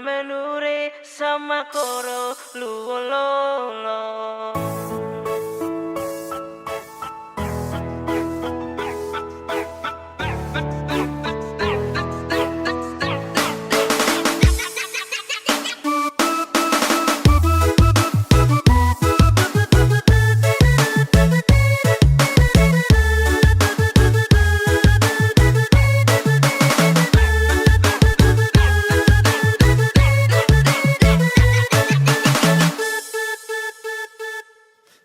menure sama koro luololo.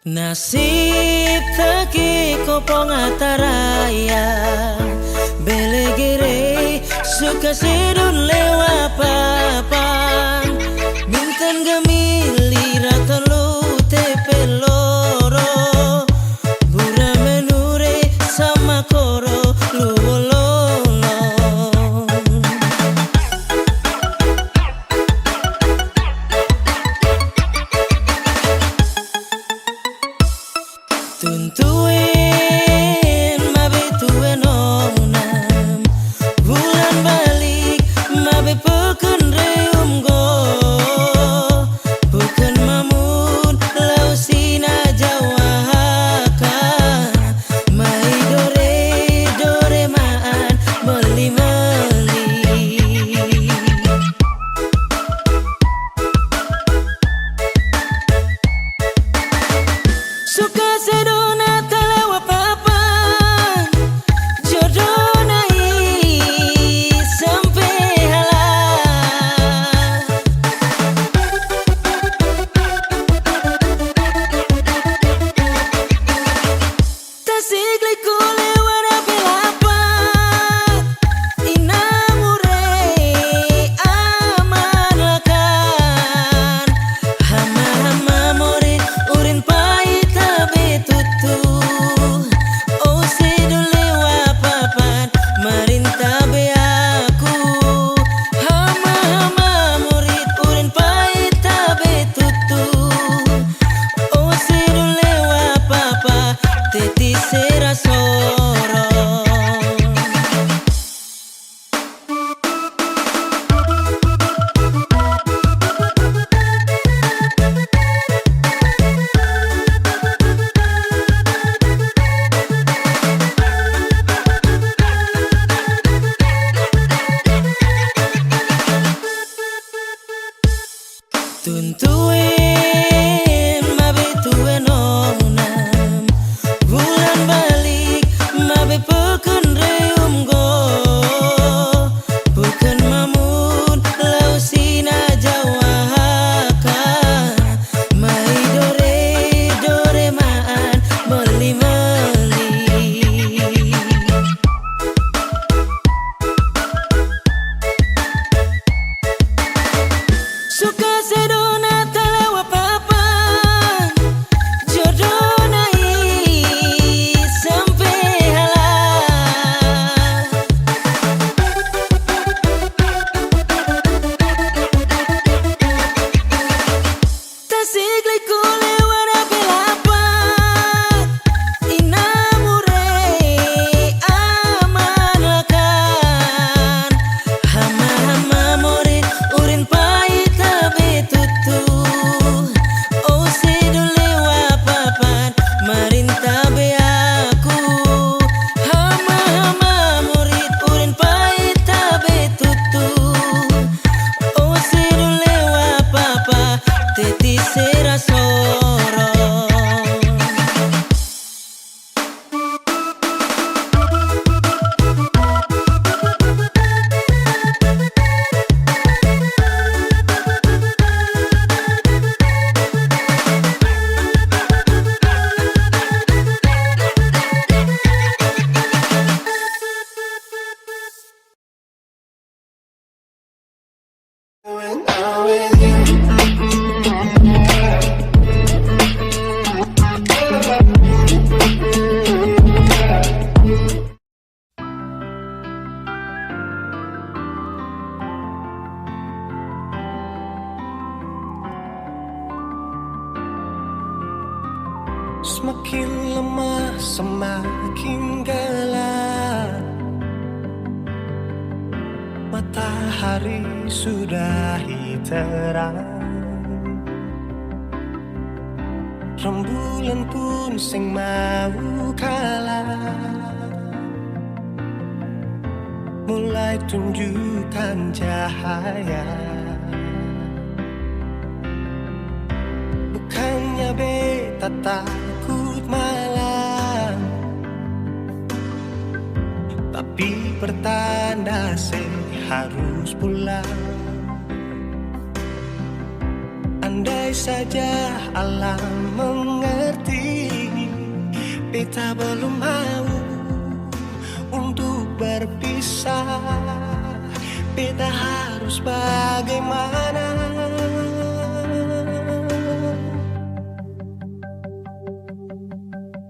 Nasib taki kopong ataraya belegere suka sedun lewa papan bintan gemili ratolu tepeloro bura menure sama koro luololo. Tuntuin mabe tuen onam bulan balik mabe peken reum go bukan mamun lau sina jawaka mai dore maan meli suka sedona telewa papan jodoh nai sampai halal tasik liku lewara belapan inamure aman lakan hama morin urin pahit betutu oh sedulewa papan marinta be aku hama murid urin pahit betutu oh sedulewa papa teti serasoro. Tuntuin mabe tuen onam bulan balik mabe peken reum go bukan mamun lau sina jawaka mai dore maan meli suka sedona telewa papan jodoh nai sampai halal tasik liku lewara belapan inamure aman lakan hama morin urin pahit betutu oh sedulewa papan marinta be aku hama murid urin pahit betutu oh sedulewa papa teti serasoro. Semakin lemah semakin gelap, matahari Matahari sudahi terang, rembulan pun sing mau kalah, mulai tunjukkan cahaya. Bukannya beta takut malam, tapi pertanda harus pulang. Andai saja alam mengerti, beta belum mau untuk berpisah. Beta harus bagaimana?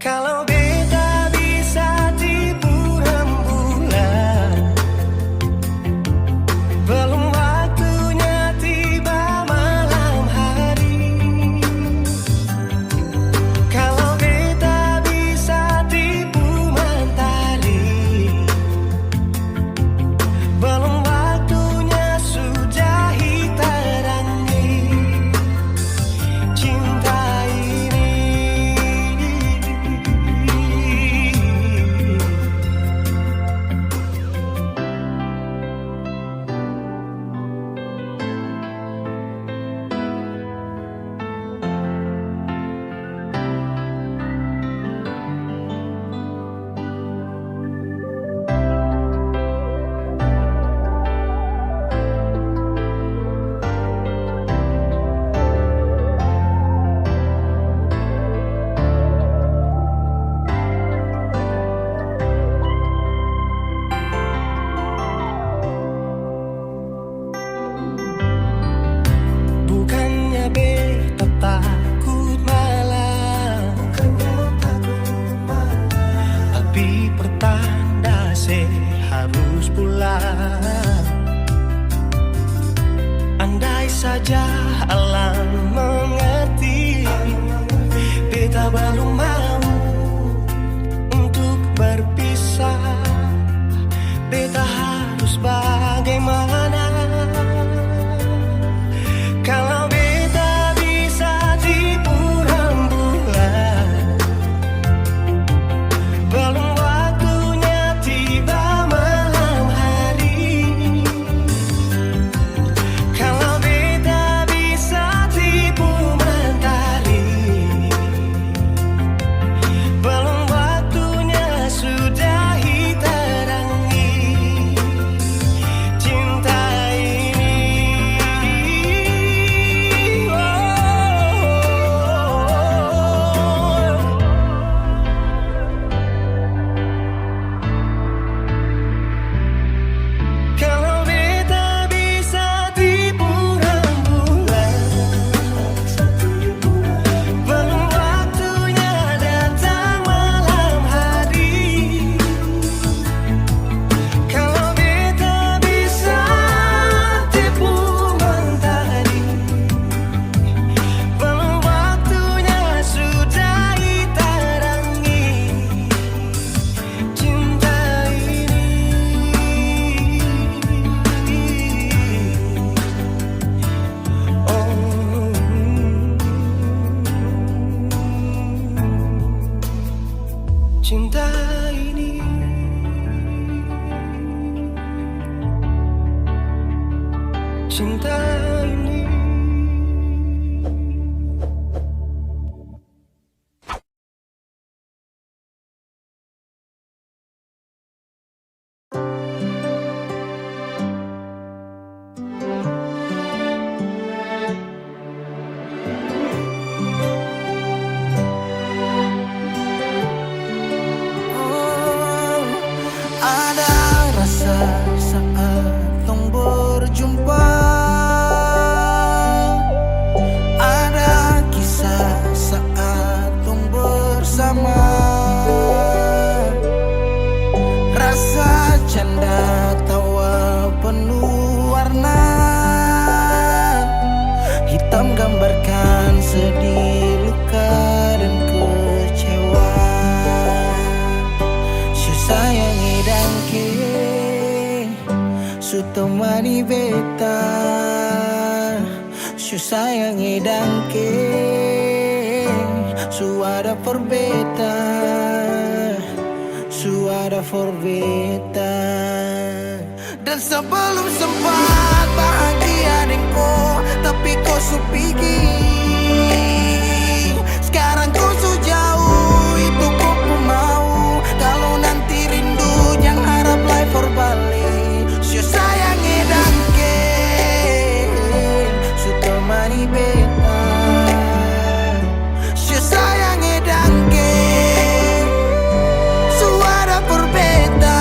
Kalau beta bisa tipu rembulan, belum waktunya tiba malam hari. Kalau beta bisa tipu mentari, belum waktunya sudahi terangi cinta ini. Bukannya beta takut malam, tapi pertanda harus pulang. Andai saja alam mengerti, beta belum mau untuk berpisah. Beta harus bagaimana? Kalau beta bisa tipu rembulan, belum waktunya tiba malam hari. Kalau beta bisa tipu mentari, belum waktunya sudahi terangi cinta ini. Kalau beta bisa tipu rembulan, belum waktunya datang malam hari. Kalau beta bisa tipu mentari, belum waktunya sudahi terangi cinta ini. Cinta ini, cinta ini. Ada rasa saat tong berjumpa, ada kisah saat tong bersama, rasa canda tawa penuh warna, hitam gambarkan sedih, luka dan kecewa. Sayangi dan ke temani beta, su sayangi dangke, su ada for beta, su ada for beta. Dan sebelum sempat bahagia denko, tapi kau su pergi. Sekarang kau su jauh, itu kau mau. Kalau nanti rindu jangan harap life for balik. Su sayangi dangke, su temani beta, su sayangi dangke, su ada for beta,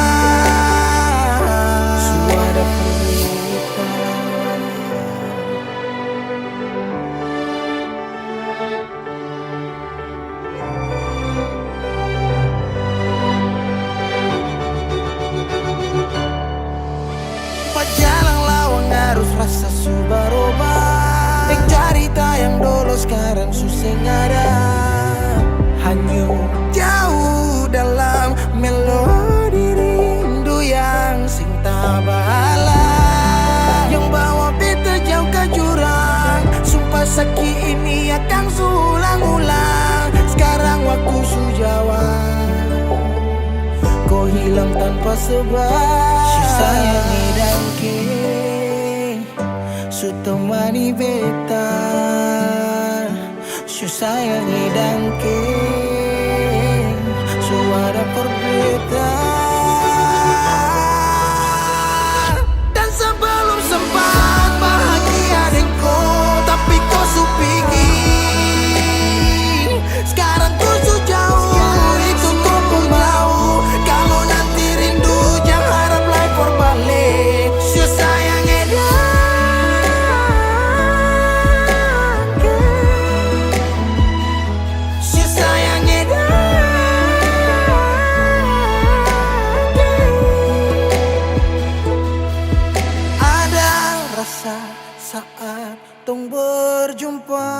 su ada for beta. Jalan lawang harus rasa subaroba. Cerita yang dulu sekarang susah ada. Hanyut jauh dalam melodi rindu yang sing tabala, yang bawa beta jauh ke jurang. Sumpah sakit ini akan ulang-ulang. Sekarang waktu su jawab, kau hilang tanpa sebab. Su sayangi dangke, su temani beta, su sayangi dangke, su ada for beta. Dan sebelum sempat bahagia denko, tapi kau su pergi. Sekarang kau su jauh, itu kau pun mau. Kalau nanti rindu jangan harap life for balik. Su sayangi dangke, su sayangi dangke. Ada rasa saat tong berjumpa.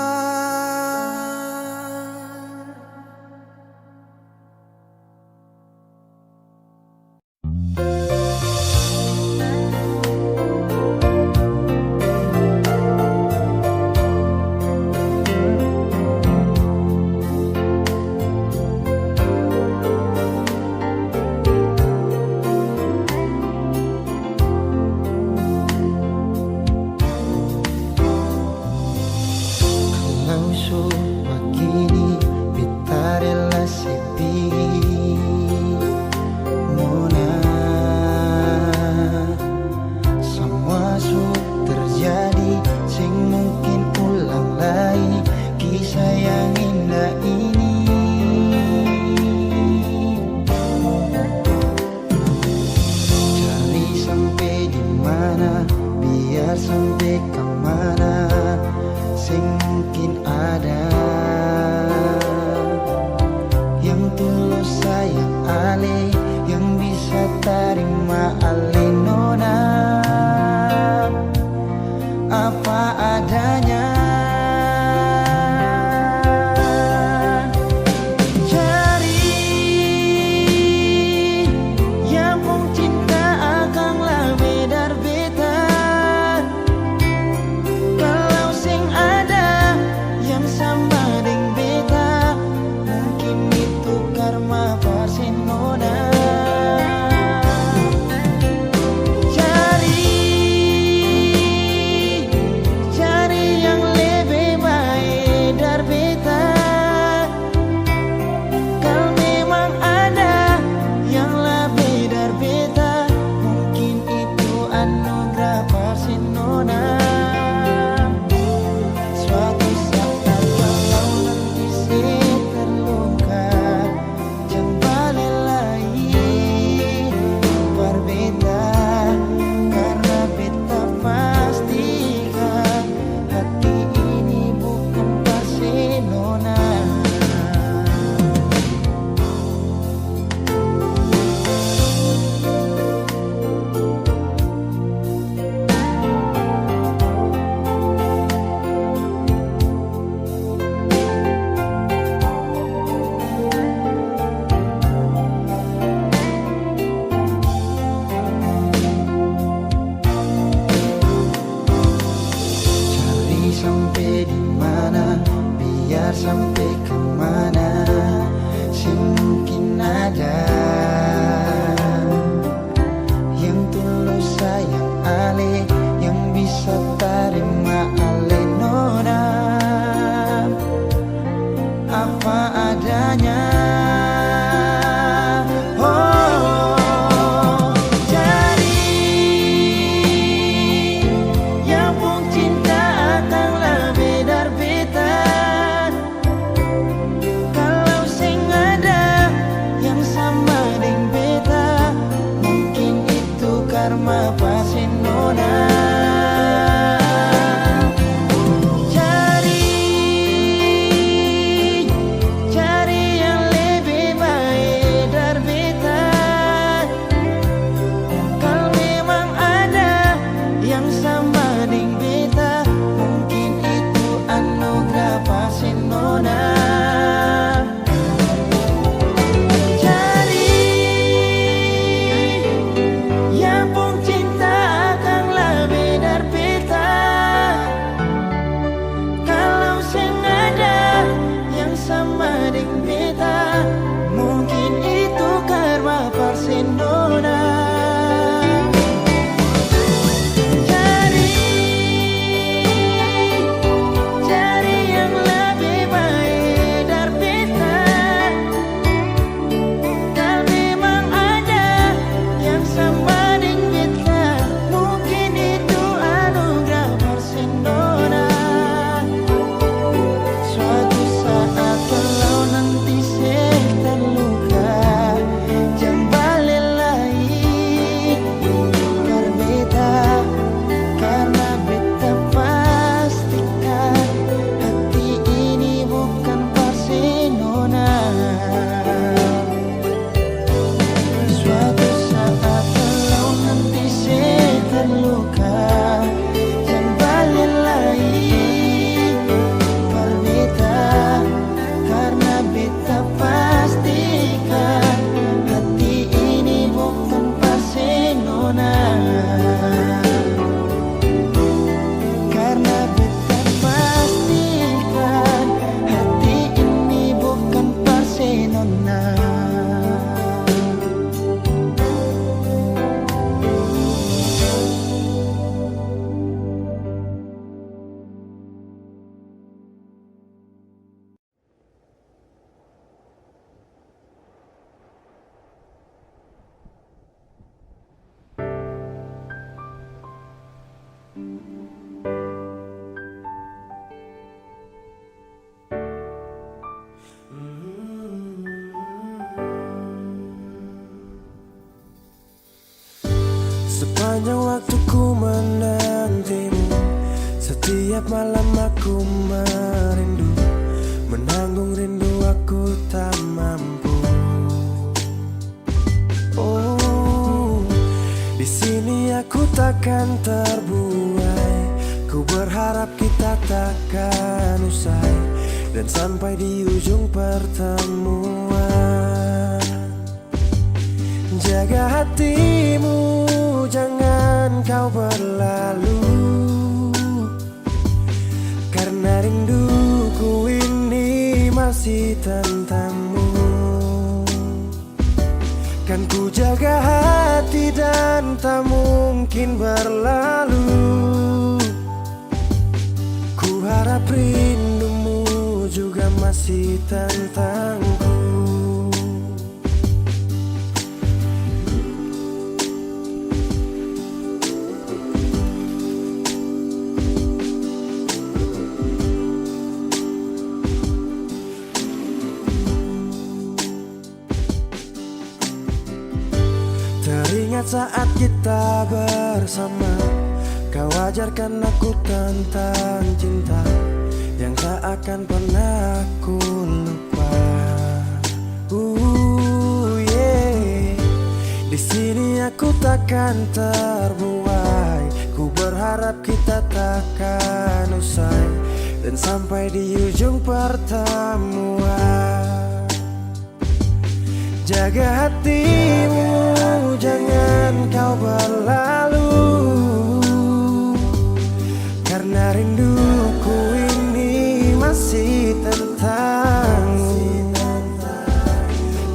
Kalau su begini beta relasi tinggi Nona, semua su terjadi sing mungkin ulang lagi. Kisah yang indah ini cari sampai di mana, biar sampai kemana. Sing mungkin ada yang tulus sayang ale, yang bisa terima ale nona apa adanya. Cari yang mung cinta akanglah bedar beta. Kalau sing ada yang sama deng beta, mungkin itu karma pasti nona. Cari biar sampai kemana sih mungkin ada yang tulus sayang ale, yang bisa terima ale nona apa adanya. Sepanjang waktu ku menantimu, setiap malam aku merindu, menanggung rindu aku tak mampu. Oh, di sini aku takkan terbuai, ku berharap kita takkan usai dan sampai di ujung pertemuan. Jaga hatimu, jangan kau berlalu, karena rinduku ini masih tentangmu. Kan ku jaga hati dan tak mungkin berlalu. Ku harap rindumu juga masih tentangku. Teringat saat kita bersama, kau ajarkan aku tentang cinta yang tak akan pernah aku lupa. Yeah. Di sini aku takkan terbuai, ku berharap kita takkan usai dan sampai di ujung pertemuan. Jaga hatimu, jangan kau berlalu, karena rinduku ini masih tentangmu.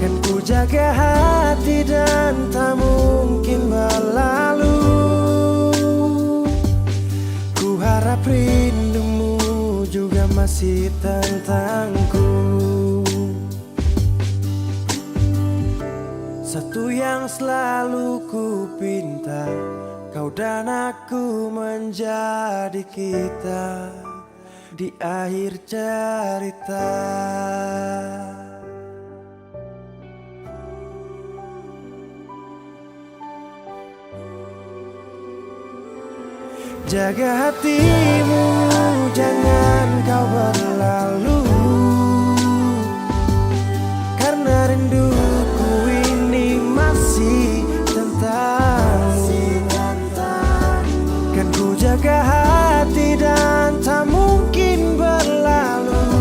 Kan ku jaga hati dan tak mungkin berlalu. Ku harap rindumu juga masih tentangku. Satu yang selalu ku pinta, kau dan aku menjadi kita di akhir cerita. Jaga hatimu, jangan kau berlalu, karena rinduku ini masih tentangmu. Kan ku jaga hati dan tak mungkin berlalu.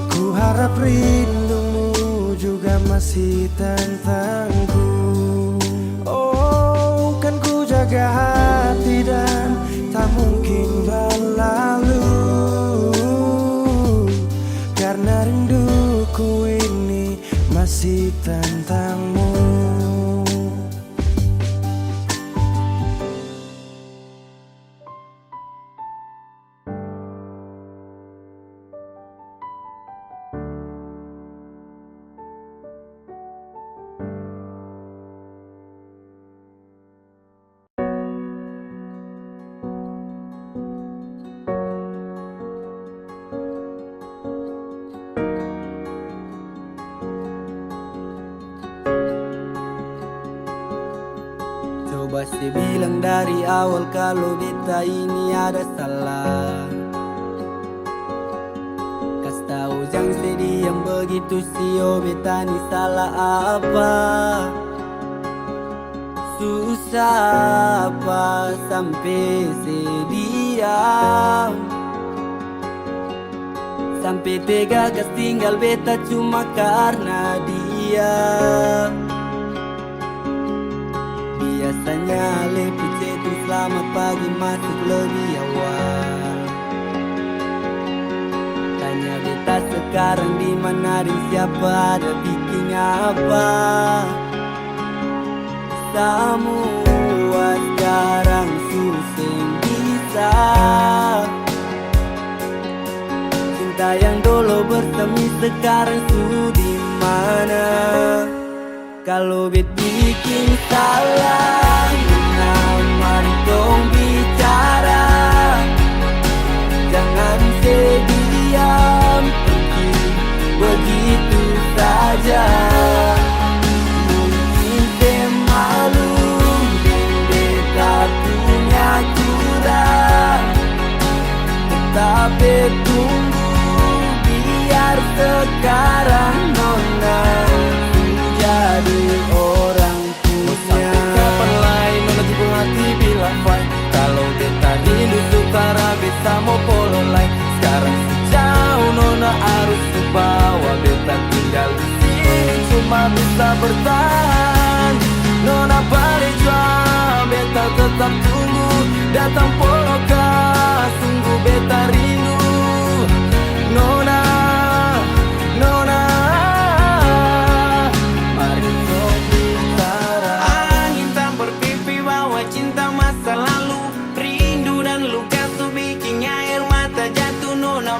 Ku harap rindumu juga masih tentangku. Oh, kan ku jaga hati dan tak mungkin berlalu, karena rinduku ini masih tentangmu. Coba sih bilang dari awal kalau beta ini ada salah. Kas tahu jangan sedih yang begitu sih, oh beta ini salah apa? Susah apa sampai sedia, sampai tega kas tinggal beta cuma karena dia. Biasanya lebih cetu selamat pagi masuk lebih awal. Tanya beta sekarang di mana dan siapa, ada bikin apa? Semua sekarang susah bisa. Cinta yang dulu bersemi sekarang sudah di mana? Kalau bet bikin salah, mari dong bicara. Jangan sediam pergi begitu saja. Mungkin malu beta punya curang, tetapi tunggu biar sekarang nona jadi orang punya. Kapan lain nona jebol hati bilang fine. Kalau beta rindu sutara bisa mau polo lain. Sekarang sejauh nona harus bawa beta tinggal di sini cuma bisa bertahan. Nona balik jual beta tetap tunggu datang polo kah sungguh beta rindu. Nona, nona.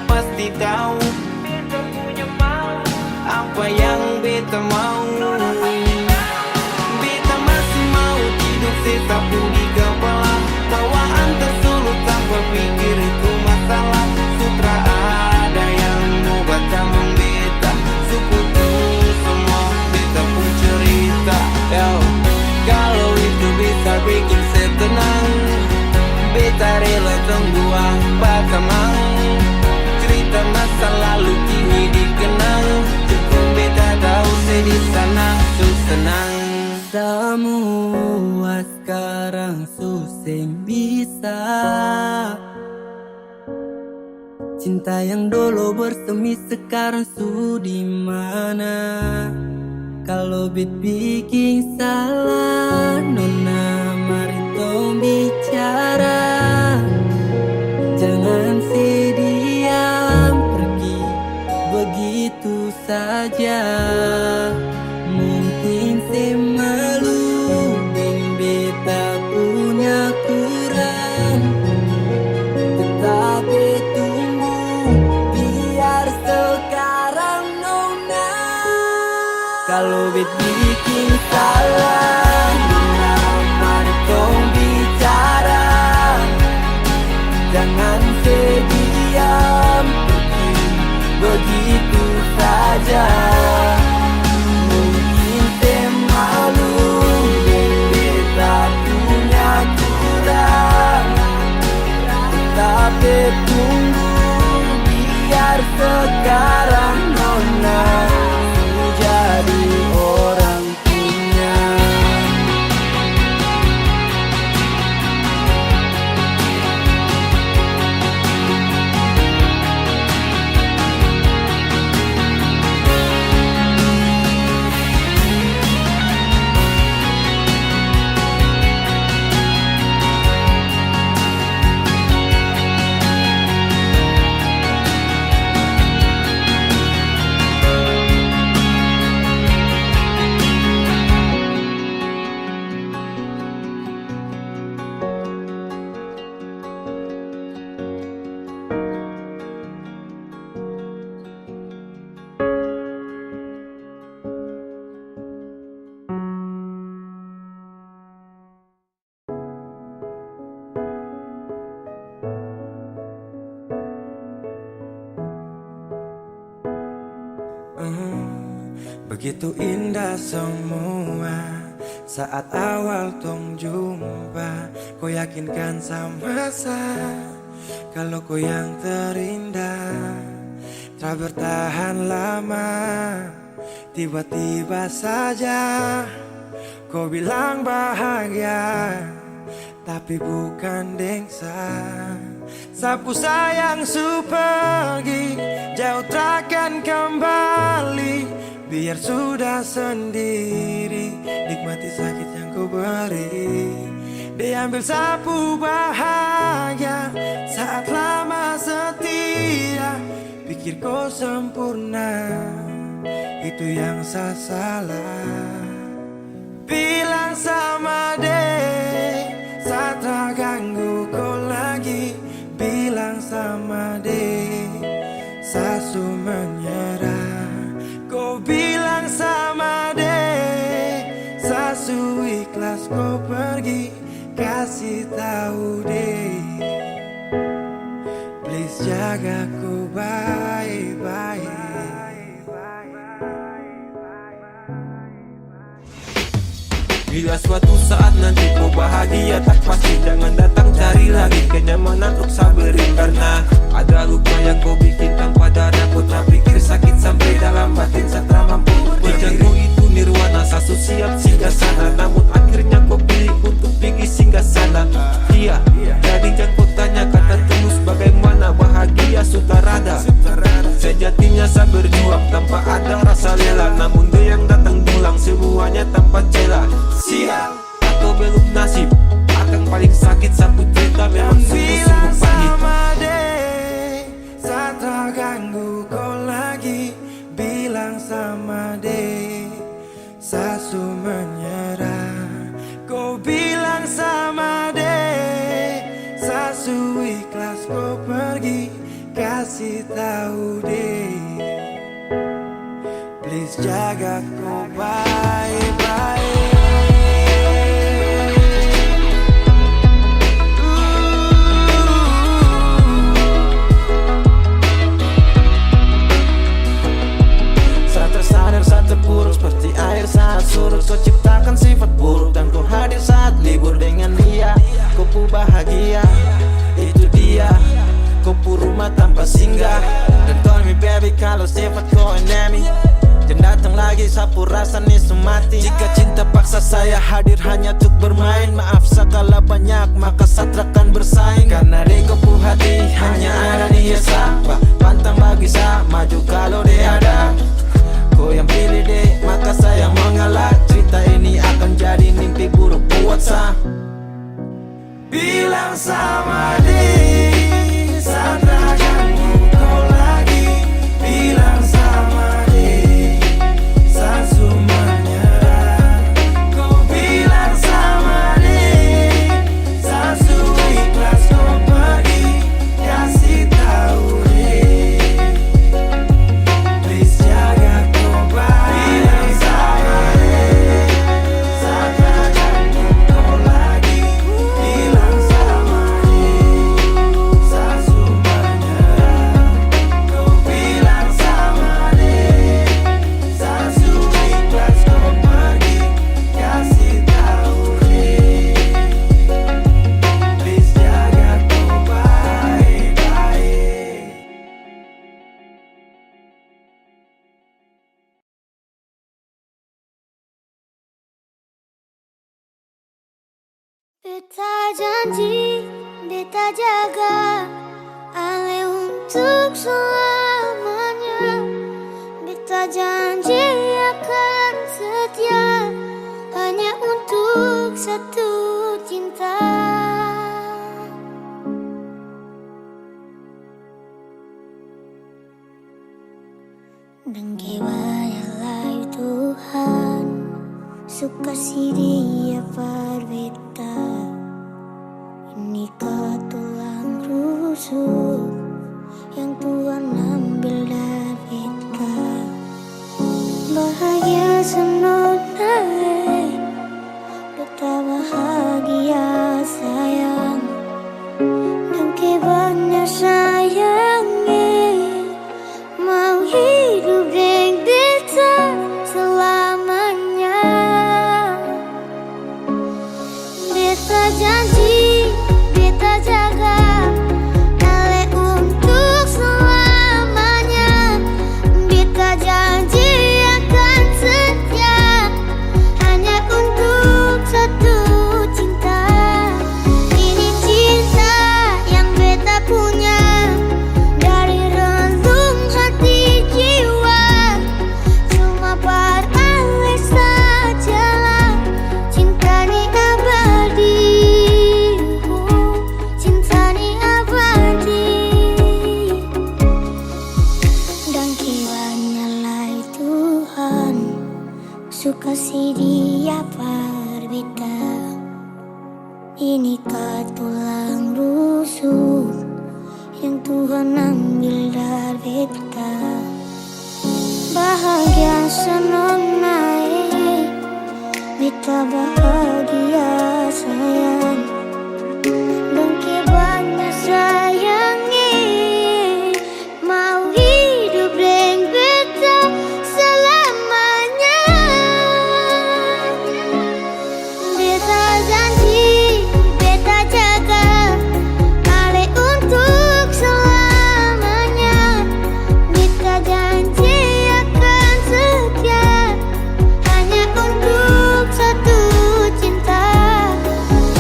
Pasti tahu beta punya mau apa yang beta mau. Beta masih mau hidup sesapu di kepala, tawa antar sulut tanpa pikir itu masalah. Sutra ada yang mau baca membeta, sukutu semua beta pun cerita. Yo, kalau itu bisa bikin saya tenang, beta rela tunggu apa temang. Cerita masa lalu kini dikenang, cukup beta tahu saya di sana senang. Semua sekarang susah bisa. Cinta yang dulu bersemi sekarang sudah di mana? Kalau bet bikin salah, nona mari tong bicara. Jangan sedih saja. Mungkin saya malu dan beta punya kurang, tetapi tunggu biar sekarang nona. Kalau bet bikin salah, mari tong bicara, jangan sediam begitu saja. Mungkin saya malu beta punya kurang, tapi tunggu biar sekarang nona jadi orang punya. Begitu indah semua saat awal tong jumpa. Kau yakinkan sama saya kalau kau yang terindah. Tak bertahan lama, tiba-tiba saja kau bilang bahagia, tapi bukan dengsa. Sapu sayang su pergi, jauh takkan kembali. Biar sudah sendiri, nikmati sakit yang kau beri. Diambil sapu bahagia saat lama setia. Pikir kau sempurna, itu yang saya salah. Bilang sama deh, saat ganggu kau lagi. Bilang sama deh, sasu menyerah. Kau bilang sama deh, sasu ikhlas kau pergi. Kasih tahu deh, please jaga ku baik-baik. Bila suatu saat nanti kau bahagia, tak pasti jangan datang cari lagi kenyamanan untuk sabarin. Karena ada luka yang kau bikin tanpa darah. Kau tak pikir sakit sampai dalam batin setelah mampu berdiri. Itu nirwana, sasu siap singgah sana. Namun akhirnya kau pilih untuk pergi singgah sana. Iya, jadi jangan kau tanya kata tulus bagaimana bahagia sutarada. Sejatinya saya berjuang tanpa ada rasa rela. Namun dia yang datang pulang semuanya tanpa celah. Sial atau belum nasib, akan paling sakit sapu cerita memang sungguh-sungguh pahit. Sama deh, saat ganggu kau lagi. Bilang sama deh, sasu menyerah. Kau bilang sama deh, sasu ikhlas kau pergi. Kasih tahu deh, please jaga kau baik-baik. Terpuruk seperti air saat surut. Kau ciptakan sifat buruk dan kau hadir saat libur dengan dia. Kau pu bahagia, itu dia. Kau pu rumah tanpa singgah. Dan tell me baby kalau sifat kau enemy. Dan datang lagi sapu rasa nih semati. Jika cinta paksa saya hadir hanya untuk bermain. Maaf sekala banyak maka satrakan bersaing. Karena di kau pu hati hanya ada dia sapa. Pantang bagi saya maju kalau dia ada. Kau yang pilih deh, maka saya mengalah. Cerita ini akan jadi mimpi buruk buat saya. Bilang sama deh, saat ganggu kau lagi. Bilang sama deh, janji beta jaga ale untuk selamanya. Beta janji akan setia hanya untuk satu cinta. Dan kebanyalah Tuhan suka si dia berbeda. Ini tulang rusuk yang Tuhan ambil dari kita. Bahagia senonai, betapa bahagia sayang. Dan kebanyakan sayangnya mau hidup dengan beta selamanya. Beta janji, beta jaga ale untuk selamanya. Beta janji akan setia hanya untuk satu cinta. Ini cinta yang beta punya dari relung hati jiwa. Cuma parale sajalah cinta ni abadi. Cinta ni abadi. Dan kiranya Tuhan suka si dia berbeda. Ini tulang rusuk yang Tuhan ambil dari kita. Bahagia senonai, beta bahagia sayang. Dan kebanyakan sayangnya mau hidup dengan beta selamanya. Beta janji, beta jaga ale untuk selamanya. Beta janji akan setia hanya untuk satu cinta.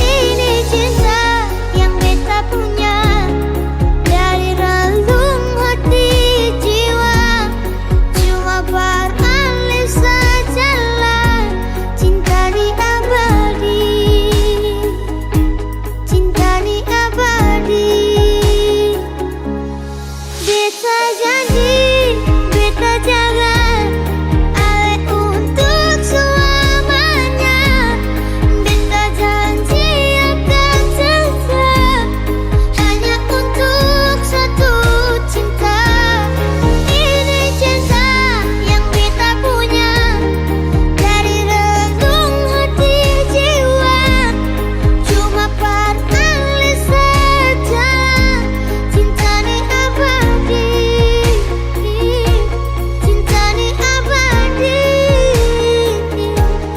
Ini cinta yang beta punya dari relung hati jiwa. Cuma parale sajalah cinta ni abadi. Cinta ni abadi. Beta janji, beta jaga ale untuk selamanya. Beta janji akan setia hanya untuk satu cinta. Ini cinta yang beta punya dari relung hati jiwa. Cuma parale saja cinta ni abadi. Cinta ni abadi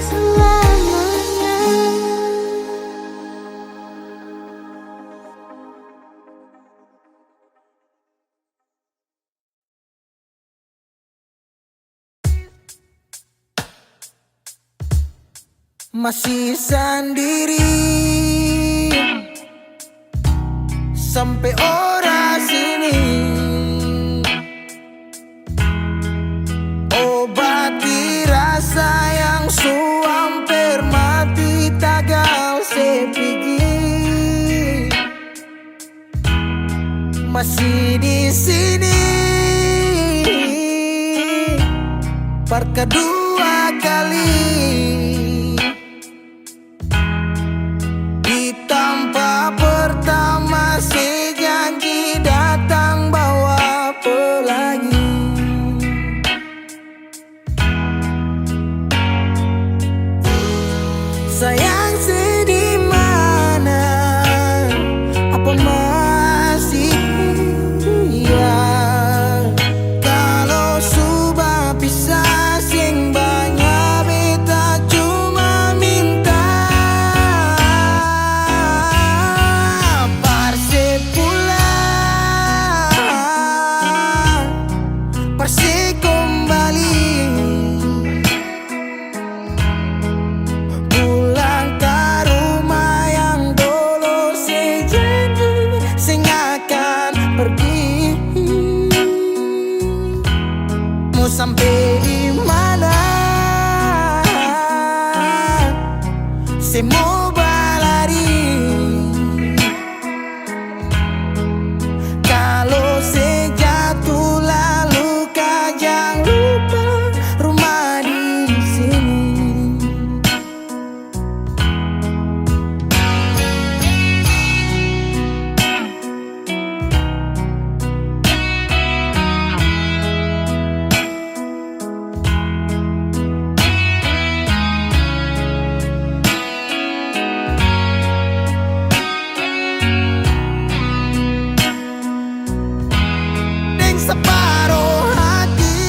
selamanya. Masih sendiri sampai ora sini. Obati rasa yang hampir mati tagal sepigi. Masih di sini per kedua kali. Di tanpa pertama si janji datang bawa pelangi. Sayang sedih mana, apa masih iya? Kalau sudah bisa sing banyak beta cuma minta parse pulang, parse kembali. Pulang ke rumah yang dulu sampai di mana saya mau berlari. Kalau saya jatuh lalu kau jangan lupa rumah di sini. Separuh hati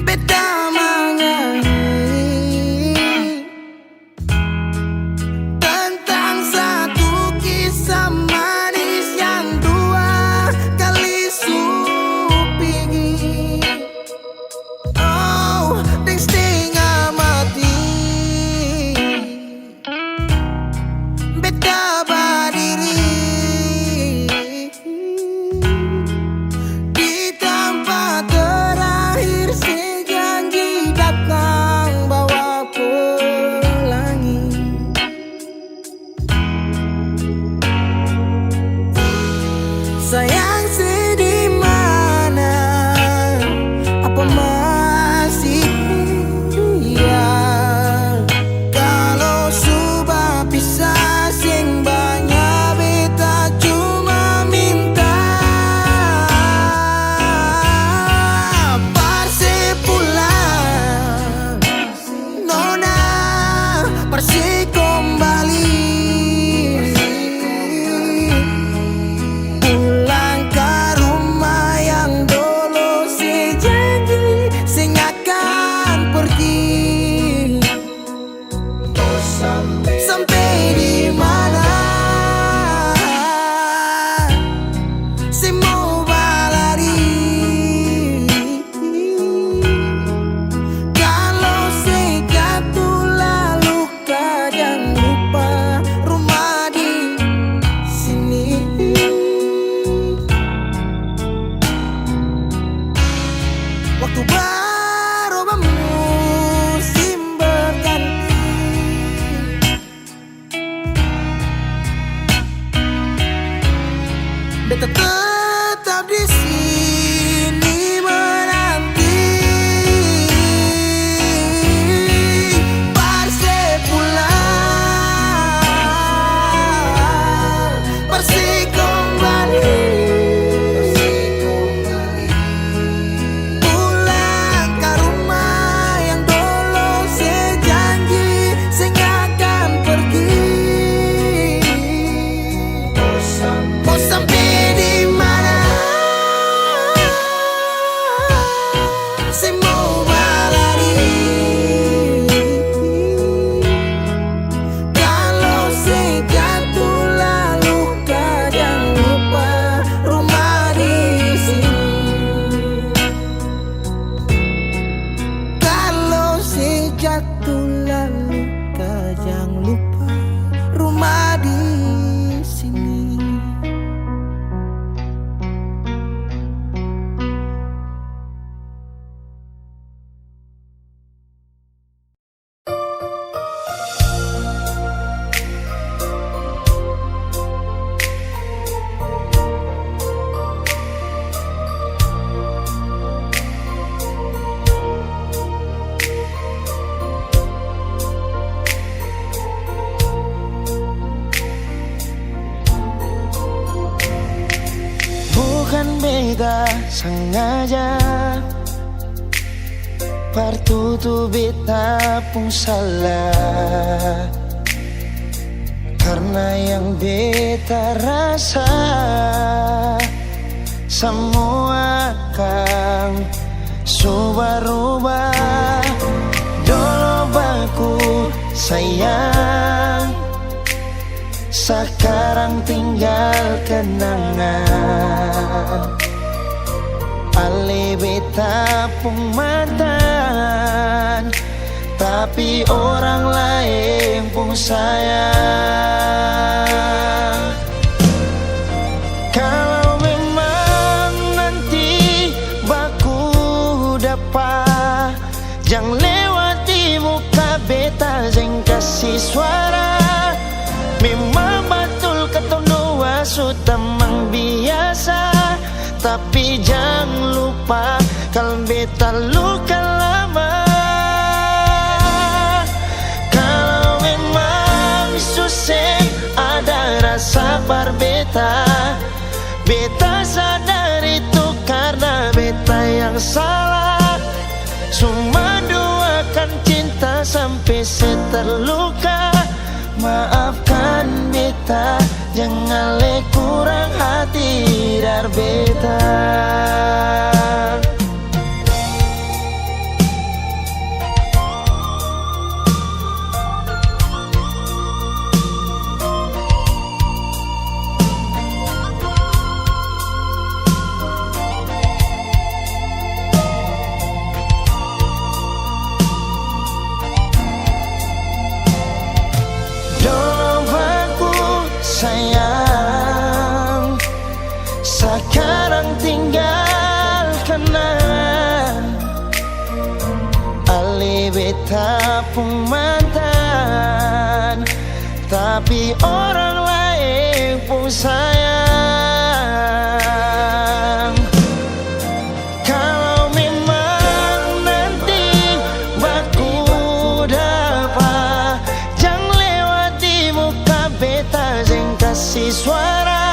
beta menyanyi tentang satu kisah manis yang dua kali supingi. Oh, dan setengah mati beta berdiri sayang sedih mana, apa masih iya? Kalau sudah pisah sing banyak beta cuma minta parse pulang, nona parse kembali. Sampai di mana saya mau berlari. Kalau saya jatuh lalu kau jangan lupa rumah di sini. Waktu berubah musim berganti, beta tetap di sini menanti parse pulang, parse kembali, pulang ke rumah yang dulu saya janji saya akan pergi. Oh, sampai di mana saya mau berlari. Kalau saya jatuh lalu kau jangan lupa rumah di sini. Kalau saya jatuh lalu kau jangan lupa rumah di sini. Bukan beta sengaja, partu tu beta pun salah. Karena yang beta rasa semua akan subah-rubah. Dulu baku sayang, sekarang tinggal kenangan. Ale beta pun mantan, tapi orang lain pun sayang. Kalau memang nanti Tapi jangan lupa kalau beta luka lama. Kalau memang susah ada rasa berbeta, beta sadar itu karena beta yang salah. Cuma doakan cinta sampai terluka. Maafkan beta, jangan le kurang hati dar beta. Sayang, sekarang tinggal kenangan. Ali beta pun mantan, tapi orang lain pun sayang. Kalau memang nanti baku dapat, jangan lewati muka beta jeng kasih suara.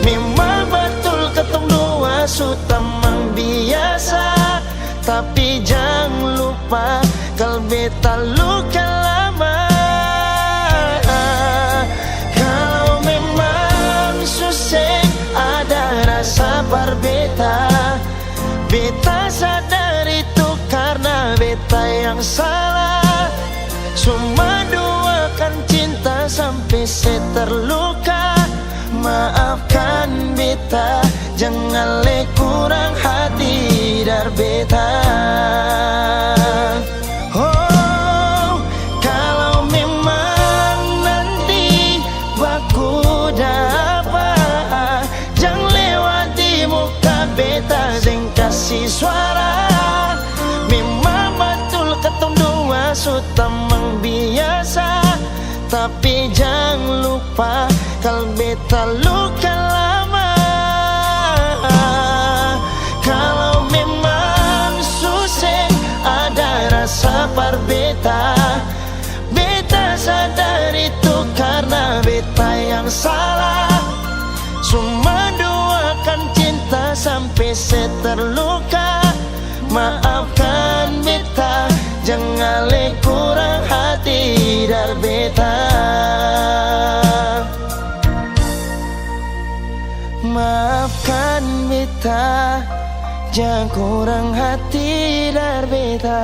Memang betul ketemu dua sutamang biasa, tapi jangan lupa kalau beta luka lama. Kalau memang susah ada rasa berbeta, beta sadar itu karena beta yang salah. Cuma doakan cinta sampai terluka. Maafkan beta, jangan le kurang hati dar beta. Oh, kalau memang nanti baku dapat, jangan lewati muka beta jeng kasih suara. Memang betul ketemu dua sutamang biasa, tapi jangan lupa kalau beta luka lama. Kalau memang susah ada rasa berbeta, beta sadar itu karena beta yang salah. Cuma doakan cinta sampai terluka. Maafkan beta, jangan le kurang hati dar beta. Maafkan beta, jangan kurang hati dar beta.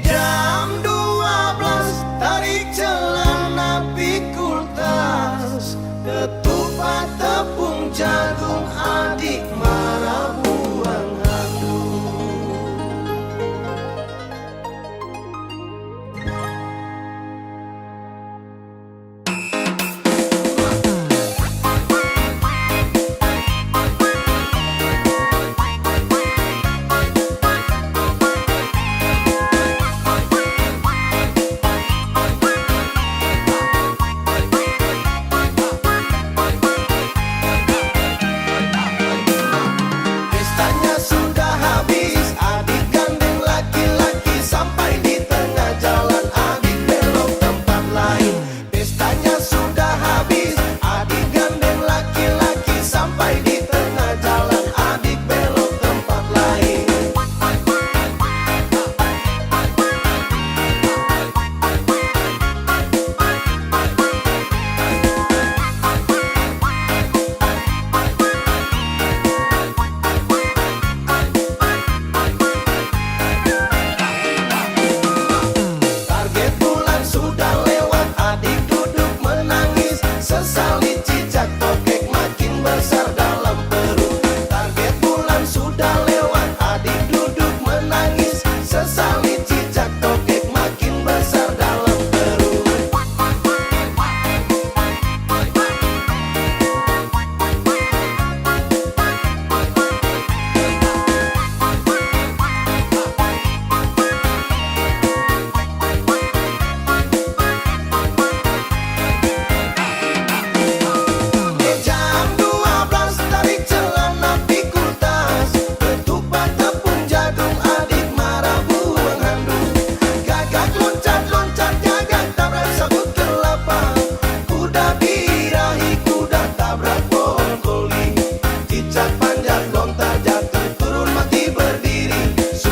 Jam 12 tarik celana pikul tas, ketupat tepung jagung adik marah buang hantu.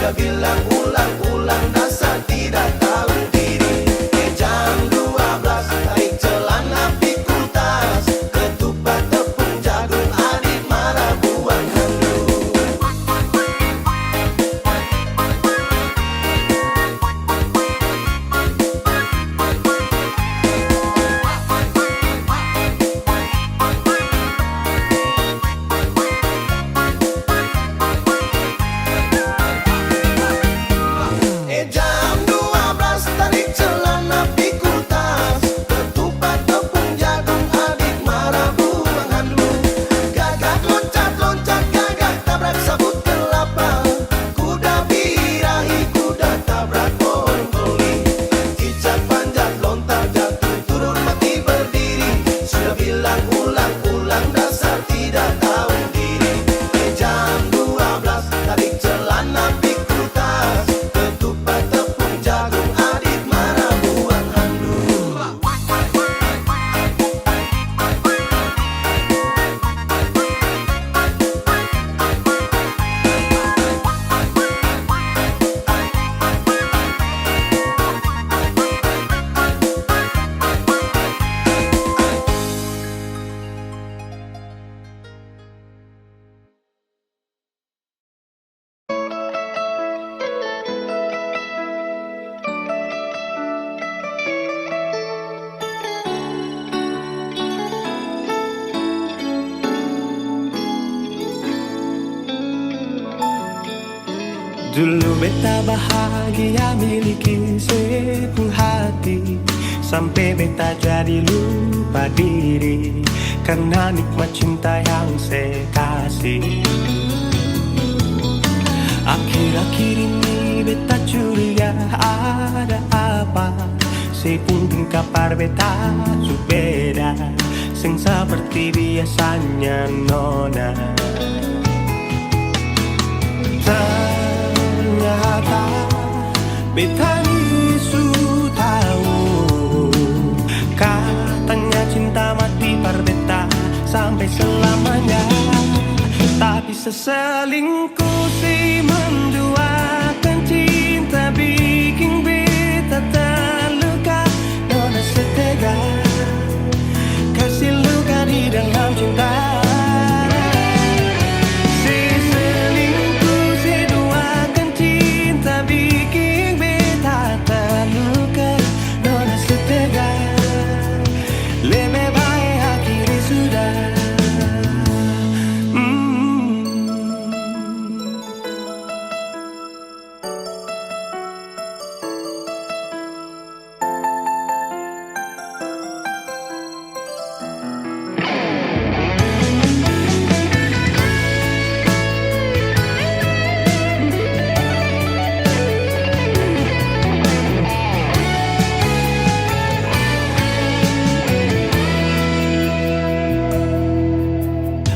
Sudah bilang ulang-ulang dasar tidak tahu diri. Jam 12 tarik celana pikul tas, ketupat tepung jagung adik marah buang handuk. Jam 12 tarik celana pikul tas, ketupat tepung jagung adik marah buang handuk. Gagak loncat-loncat gagak tabrak sabut kelapa, kuda birahi kuda tabrak pohon koli. Cicak panjat lontar jatuh turun mati berdiri. Sudah bilang ulang-ulang dasar tidak tahu diri. Jam 12 tarik celana pikul tas, ketupat tepung jagung adik marah buang handuk. Dulu beta bahagia miliki sepenuh hati, sampai beta jadi lupa diri karena nikmat cinta yang saya kasih. Akhir-akhir ini beta curiga ada apa, saya pun kabar beta su beda, sing seperti biasanya nona. Ternyata beta ni su tahu, katanya cinta mati par beta sampai selamanya. Tapi seselingkuh si menduakan cinta bikin beta terluka. Nona setega kasih luka di dalam cinta.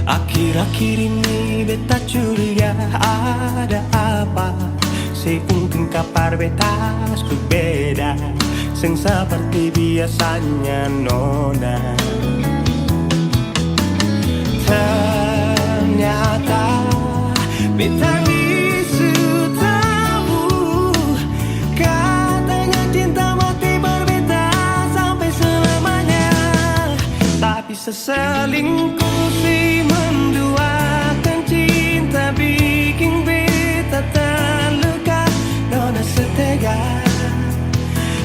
Akhir-akhir ini beta curiga ada apa, saya pun kabar beta su beda, sing seperti biasanya nona. Ternyata beta ni su tahu, katanya cinta mati berbeda sampai selamanya. Tapi seselingkuh si menduakan cinta bikin beta terluka. Nona setega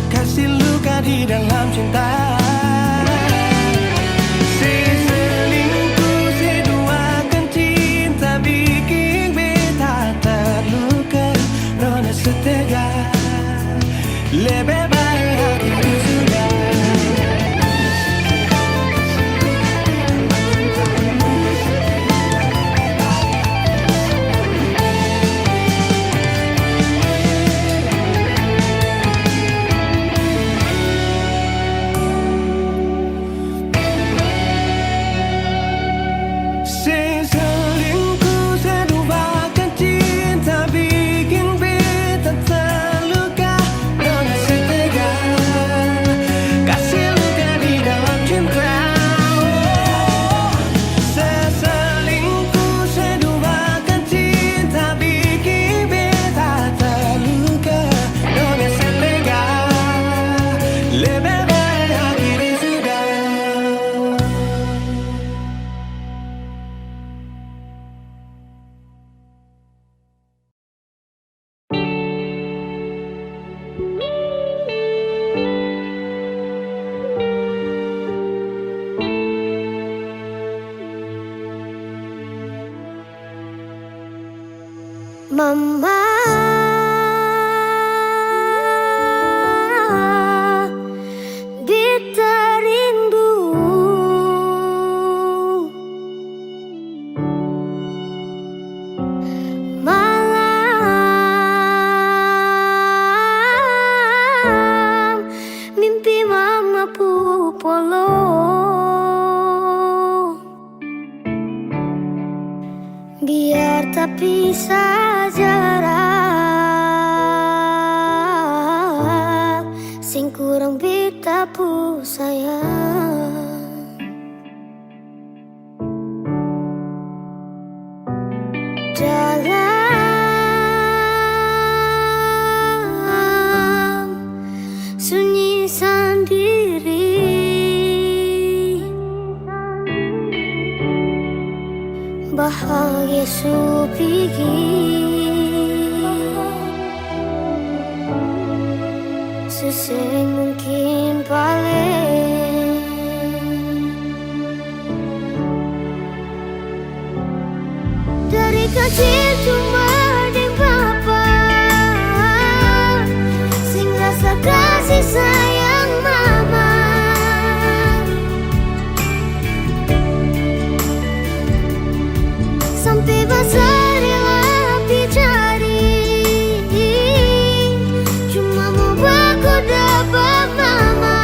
kasih luka di dalam cinta. Seselingkuh si duakan cinta bikin beta terluka. Nona setega lebih baik hati sudah. Setega Mama, beta rindu malam, mimpi mama pupolo. Biar tak pisah jarak, sing kurang beta pu sayang. Dalam sunyi sendiri, bahagia supigi seseng mungkin paling. Dari kecil cuma di papa sing rasa kasih sayang mama. Sampai besar rela dicari, cuma mau baku dapat mama.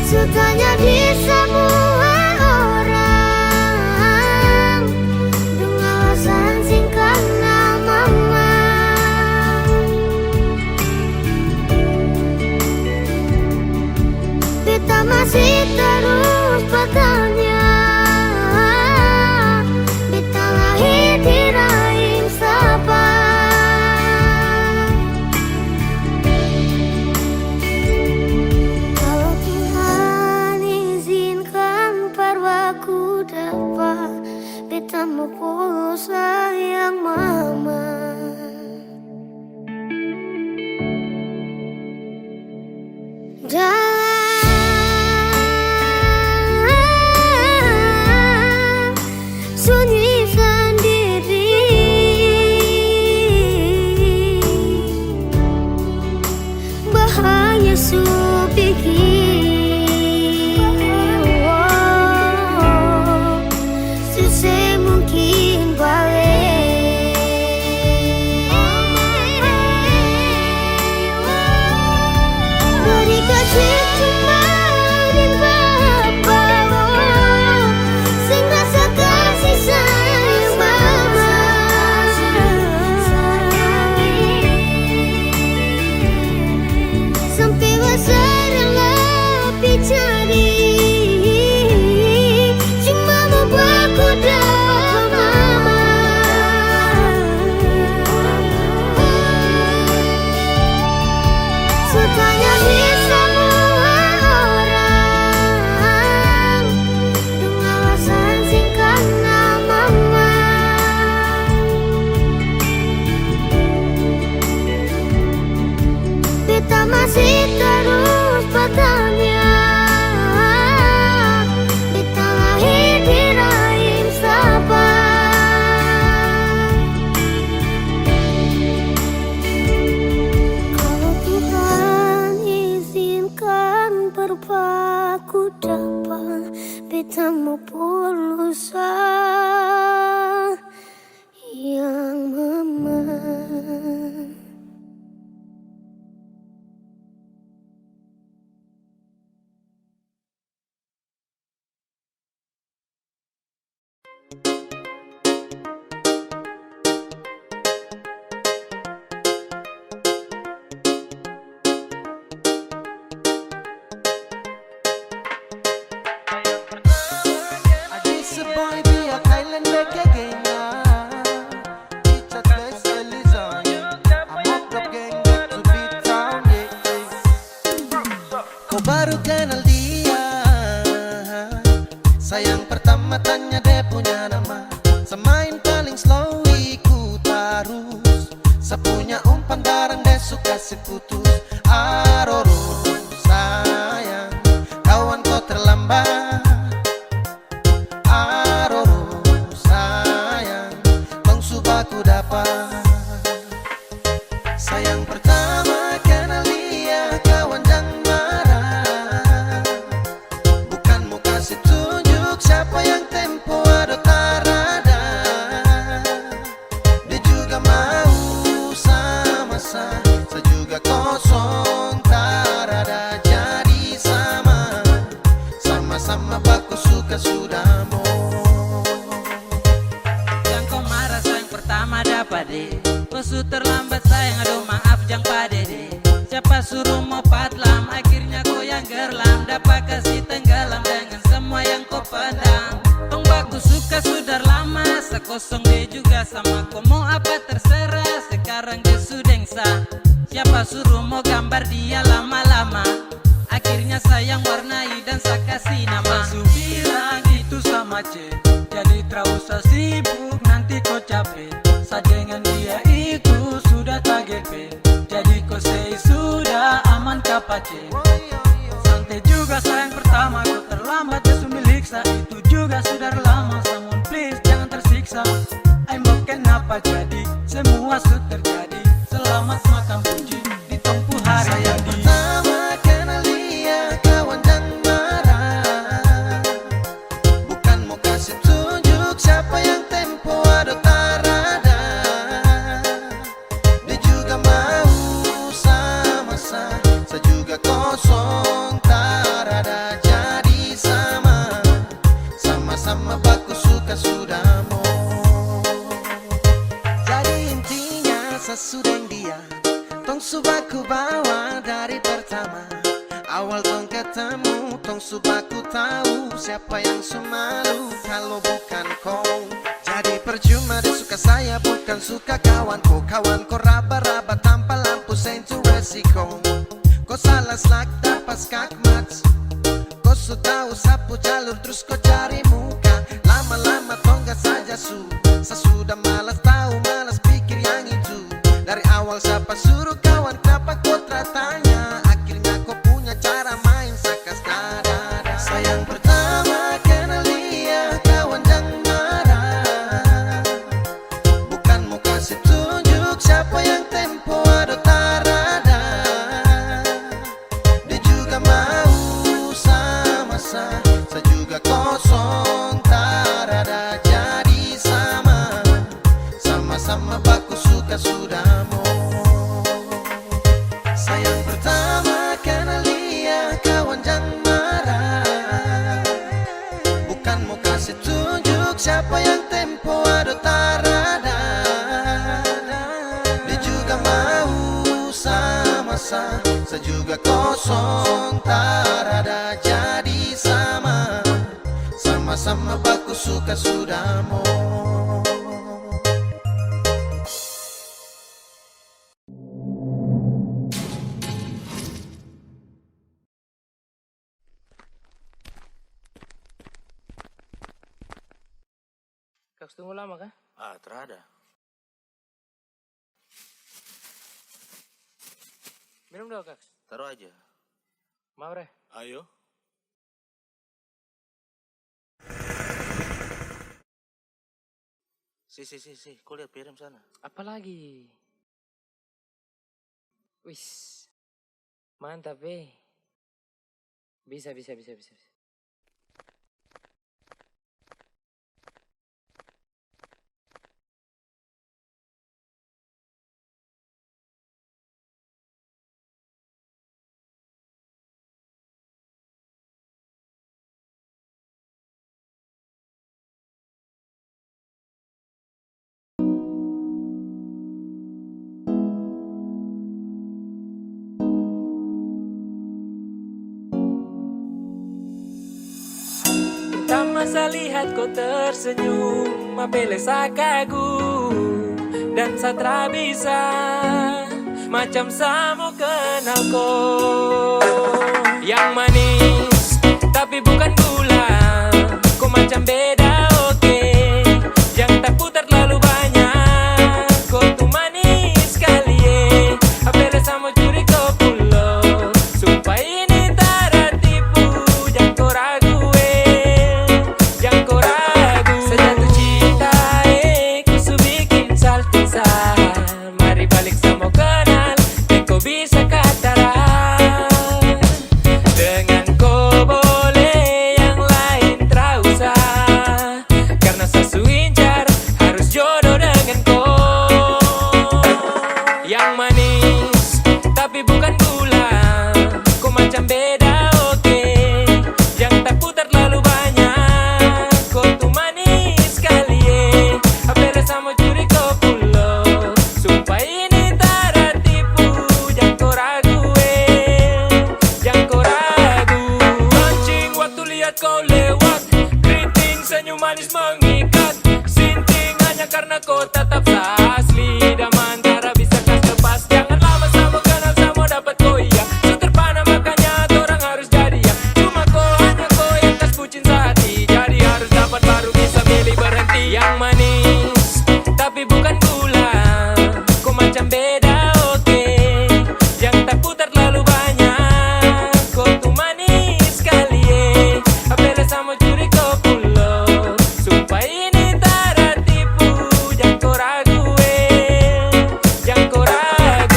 Sutanya di semua orang, dengan alasan singkat nama mama. Beta masih terus bertanya, beta lahir di rahim siapa? Kalau Tuhan izinkan perwaku dapat, beta mau pulang sayang mama. Dalam sunyi sendiri, bahaya supiki susah mungkin balik. Dari kecil cuma di papa sing rasa kasih sayang mama. Sampai besar lebih cari, cuma mau baku dapat mama. Sutanya di semua orang, dengan alasan singkat nama mama. Beta masih terus bertanya, beta lahir di rahim siapa? Kalau Tuhan izinkan berpaku dapat, beta mau pulang sayang mama. This a boy be a Thailand back again now. It's a place Elizon. I'm up up gang back to beat town, yeah. Kau baru kenal dia, sayang pertama tanya dia punya nama. de. Kau su terlambat sayang, aduh maaf jang padede. Siapa suruh mau patlam, akhirnya kau yang gerlam. Dapat kasih tenggelam dengan semua yang kau pandang. Tong baku suka sudah lama, sekosong dia juga sama. Kau mau apa terserah, sekarang dia sudah sah. Siapa suruh mau gambar dia lama-lama, akhirnya sayang warnai dan saya kasih nama. Su bilang itu sama C, jadi terlalu sibuk nanti kau capek. Saya dengan dia itu sudah tak GP, jadi kau say sudah aman kapace. Santai juga sayang, pertama kau terlambat ya milik saya. Itu juga sudah lama, someone please jangan tersiksa. I'm mau kenapa jadi semua sudah terjadi. Selamat makan puji di tempuh hari yang di. Pertama kenal dia kawan dan marah, bukan mau kasih tunjuk siapa yang tempo ada tarada. Dia juga mau sama saya juga kosong tarada. Jadi sama-sama baku suka sudah mau. Jadi intinya sesudah dia tong subaku bawa dari pertama. Awal tong ketemu, tong subaku tahu siapa yang semalu kalau bukan kau. Jadi percuma dia suka saya, bukan suka kawanku. Kawanku raba-raba tanpa lampu sentuh resiko. Kau salah selak dapat skakmat, kau sudah tahu sapu jalur terus kau cari muka. Lama-lama tong gak saja sesudah malas tahu, malas pikir yang itu. Dari awal siapa suruh kawan, kenapa kau tanya? Akhirnya kau punya cara main sakas dada. Sayang pertama kenal dia kawan dan marah, bukan mau kasih tunjuk siapa yang tempo ada tarada. Dia juga mau sama saya juga kosong tarada. Jadi sama-sama baku suka sudah mau. Sayang pertama kenal dia kawan jangan marah, bukan mau kasih tunjuk siapa yang tempo ada tarada. Dia juga mau sama saya juga kosong tarada. Jadi sama-sama baku suka sudah mau. Kaks tunggu lama kah? Terada. Minum dong Kaks. Taruh aja. Mau Bre? Ayo. Si, kau lihat piring sana. Apa lagi? Wis, mantap Bisa. Tak masa lihat kau tersenyum, apele sa kagum dan satra bisa macam samo kenal kau. Yang manis tapi bukan gula, kau macam beda oke. Yang tak putar terlalu banyak, kau tuh manis sekali apele samo curi kau pulau. Sumpah ini tak tipu, jangan kau ragu jangan kau ragu. Sejatuh cinta ku su bikin saltisa. Mari balik sama kenal, dan kau bisa kataran. Dengan karena kau tetap asli. Daman cara bisa kas lepas. Jangan lama sama kenal sama dapat kau iya. So terpana makanya orang harus jadi ya. Cuma kau hanya kau yang kas bucin sehati. Jadi harus dapat baru bisa milih berhenti. Yang manis tapi bukan gula. Kau macam beda oke. Yang tak putar terlalu banyak. Kau tuh manis sekali apela sama curi kau pulau. Sumpah ini tak ada tipu. Jangan kau ragu jangan kau ragu.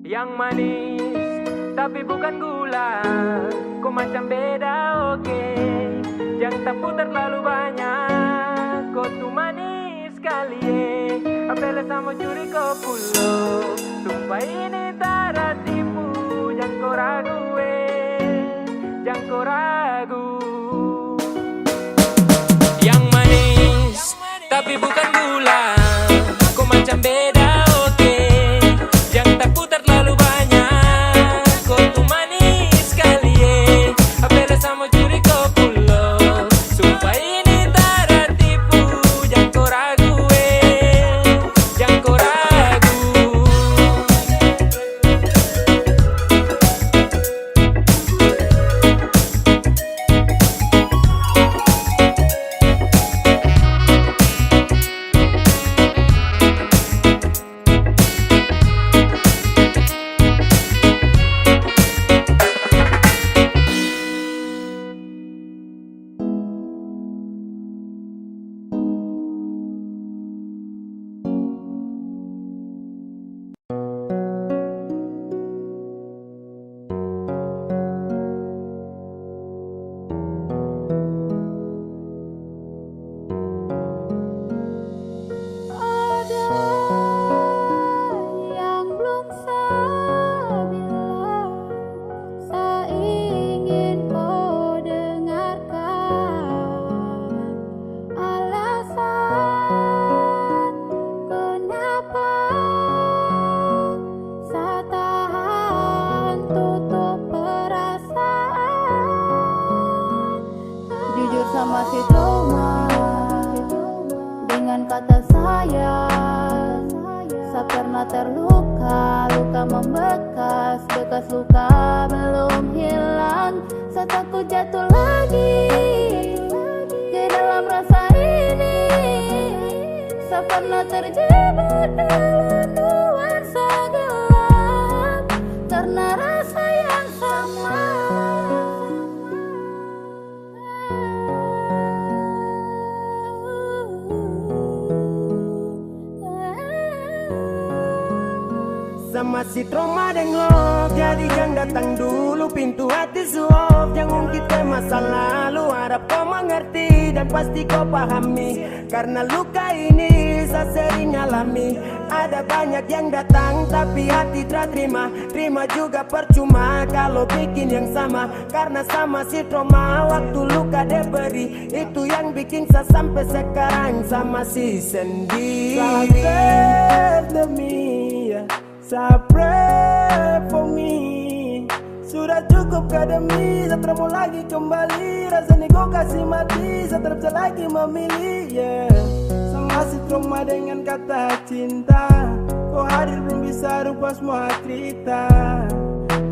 Yang manis tapi bukan gula. Kau macam beda oke. Jangan tak putar terlalu banyak. Kau tuh manis sekali apela sama curi kau pulau. Sumpah ini tak ada tipu. Jangan kau ragu jangan kau ragu. Yang manis tapi bukan gula. Kau macam beda oke. Jangan tak putar terlalu banyak. Kau tuh manis sekali apela sama curi kau pulau. Sumpah ini tak ada tipu. Jangan kau ragu jangan kau ragu. Ada yang belum saya bilang, saya ingin kau dengarkan alasan kenapa saya tahan tutup perasaan. Jujur sama si Toma, dengan kata saya pernah terluka. Luka membekas, bekas luka belum hilang. Saya takut jatuh lagi ke dalam rasa ini. Saya pernah terjebak dalam nuansa gelap karena rasa yang sama. Sama si trauma dan love, jadi jangan datang dulu pintu hati suap. Jangan ungkit masa lalu, harap kau mengerti dan pasti kau pahami. Karena luka ini saya sering alami. Ada banyak yang datang tapi hati tak terima. Terima juga percuma kalau bikin yang sama. Karena sama si trauma, waktu luka dia beri. Itu yang bikin saya sampai sekarang sama si sendiri. Save demi pray for me. Sudah cukup kademi, saya mau lagi kembali. Rasanya kau kasih mati, saya tak bisa lagi memilih. Sama si trauma dengan kata cinta. Kau hadir belum bisa rubah semua cerita.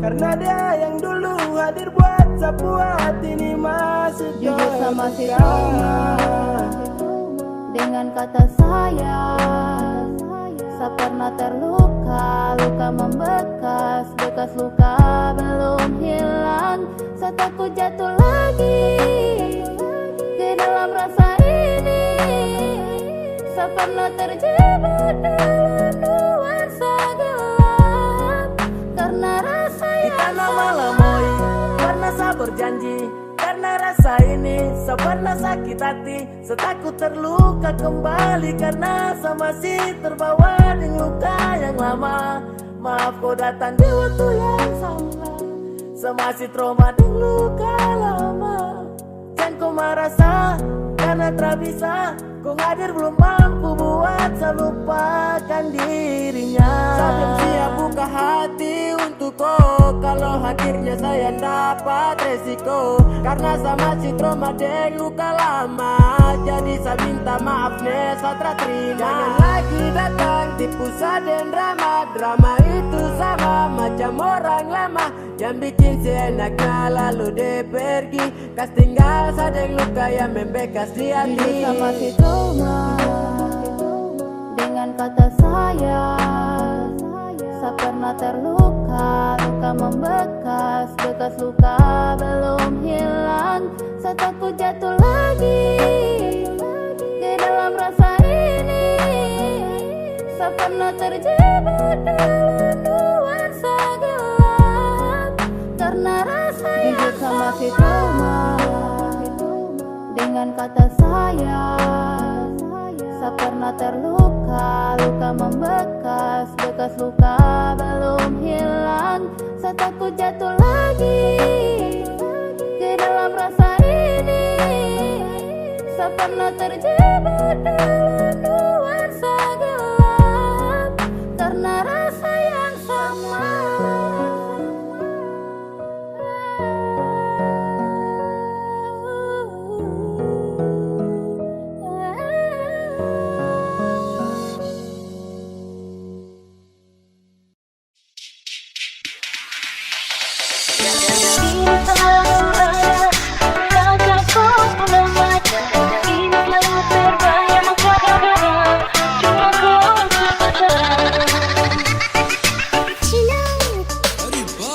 Karena dia yang dulu hadir buat sebuah hati ini masih jujur sama si trauma, dengan kata saya pernah terluka. Luka membekas, bekas luka belum hilang. Saya takut jatuh lagi ke dalam rasa ini. Saya pernah terjebak dalam nuansa gelap karena rasa yang tanah Malamoy. Pernah saya berjanji, karena rasa ini saya pernah sakit hati. Saya takut terluka kembali karena saya masih terbawa dengan luka yang lama. Maaf kau datang di waktu yang salah. Saya masih trauma dengan luka lama. Jangan kau merasa karena tak bisa. Kau hadir belum mampu buat saya lupakan dirinya. Saya belum siap buka hati untuk untukku. Kalau akhirnya saya dapat resiko, karena sama si Troma deng luka lama. Jadi saya minta maaf nih, Satra terima. Jangan lagi datang tipu dan drama. Drama itu sama macam orang lama yang bikin seenaknya lalu dia pergi. Kas tinggal sadeng luka yang membekas di hati. Hidup sama si Troma dengan kata saya pernah terluka, luka membekas, bekas luka belum hilang. Saya takut jatuh lagi ke dalam rasa ini. Saya pernah terjebak dalam nuansa gelap karena rasa yang hidup sama si Troma dengan kata saya pernah terluka, luka membekas, bekas luka belum hilang. Saya takut jatuh lagi ke dalam rasa ini. Saya pernah terjebak dalam nuansa gelap karena rasa yang sama.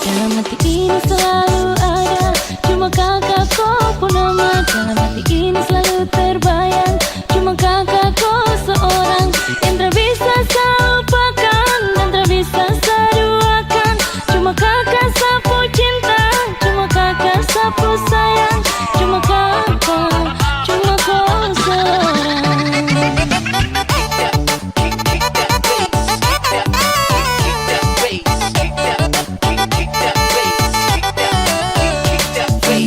Dalam hati ini selalu ada, cuma kakak kau pun nama. Dalam hati ini selalu terbayang, cuma kakak kau seorang yang tak bisa saya lupakan dan tak bisa saya duakan. Cuma kakak sapu cinta, cuma kakak sapu sayang, cuma kakak, cuma kau seorang.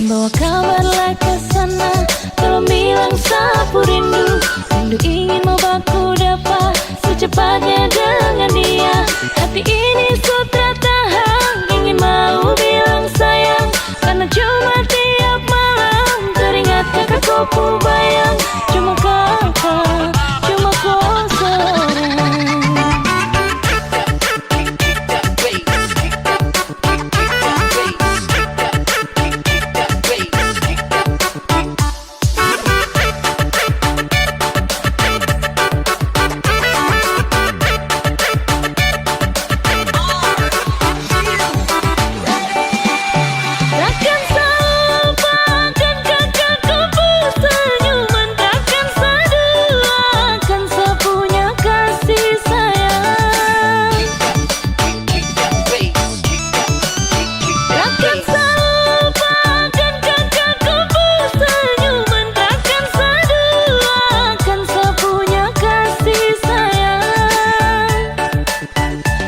Bawa kabarlah ke sana, tolong bilang sapu rindu. Rindu ingin mau baku dapat secepatnya dengan dia. Hati ini sutra tahan, ingin mau bilang sayang, karena cuma tiap malam teringat kakak kau ku bayang. Cuma kakak, cuma kau seorang. Takkan saya lupakan kakakku senyuman, takkan saya duakan saya punya kasih sayang. Takkan saya lupakan kakakku senyuman, takkan saya duakan saya punya kasih sayang.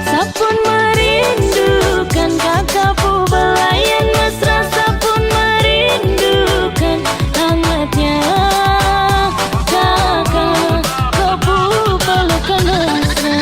Saya pun merindukan kakakku belayan mesra, saya pun merindukan hangatnya kakak kau pelukan mesra.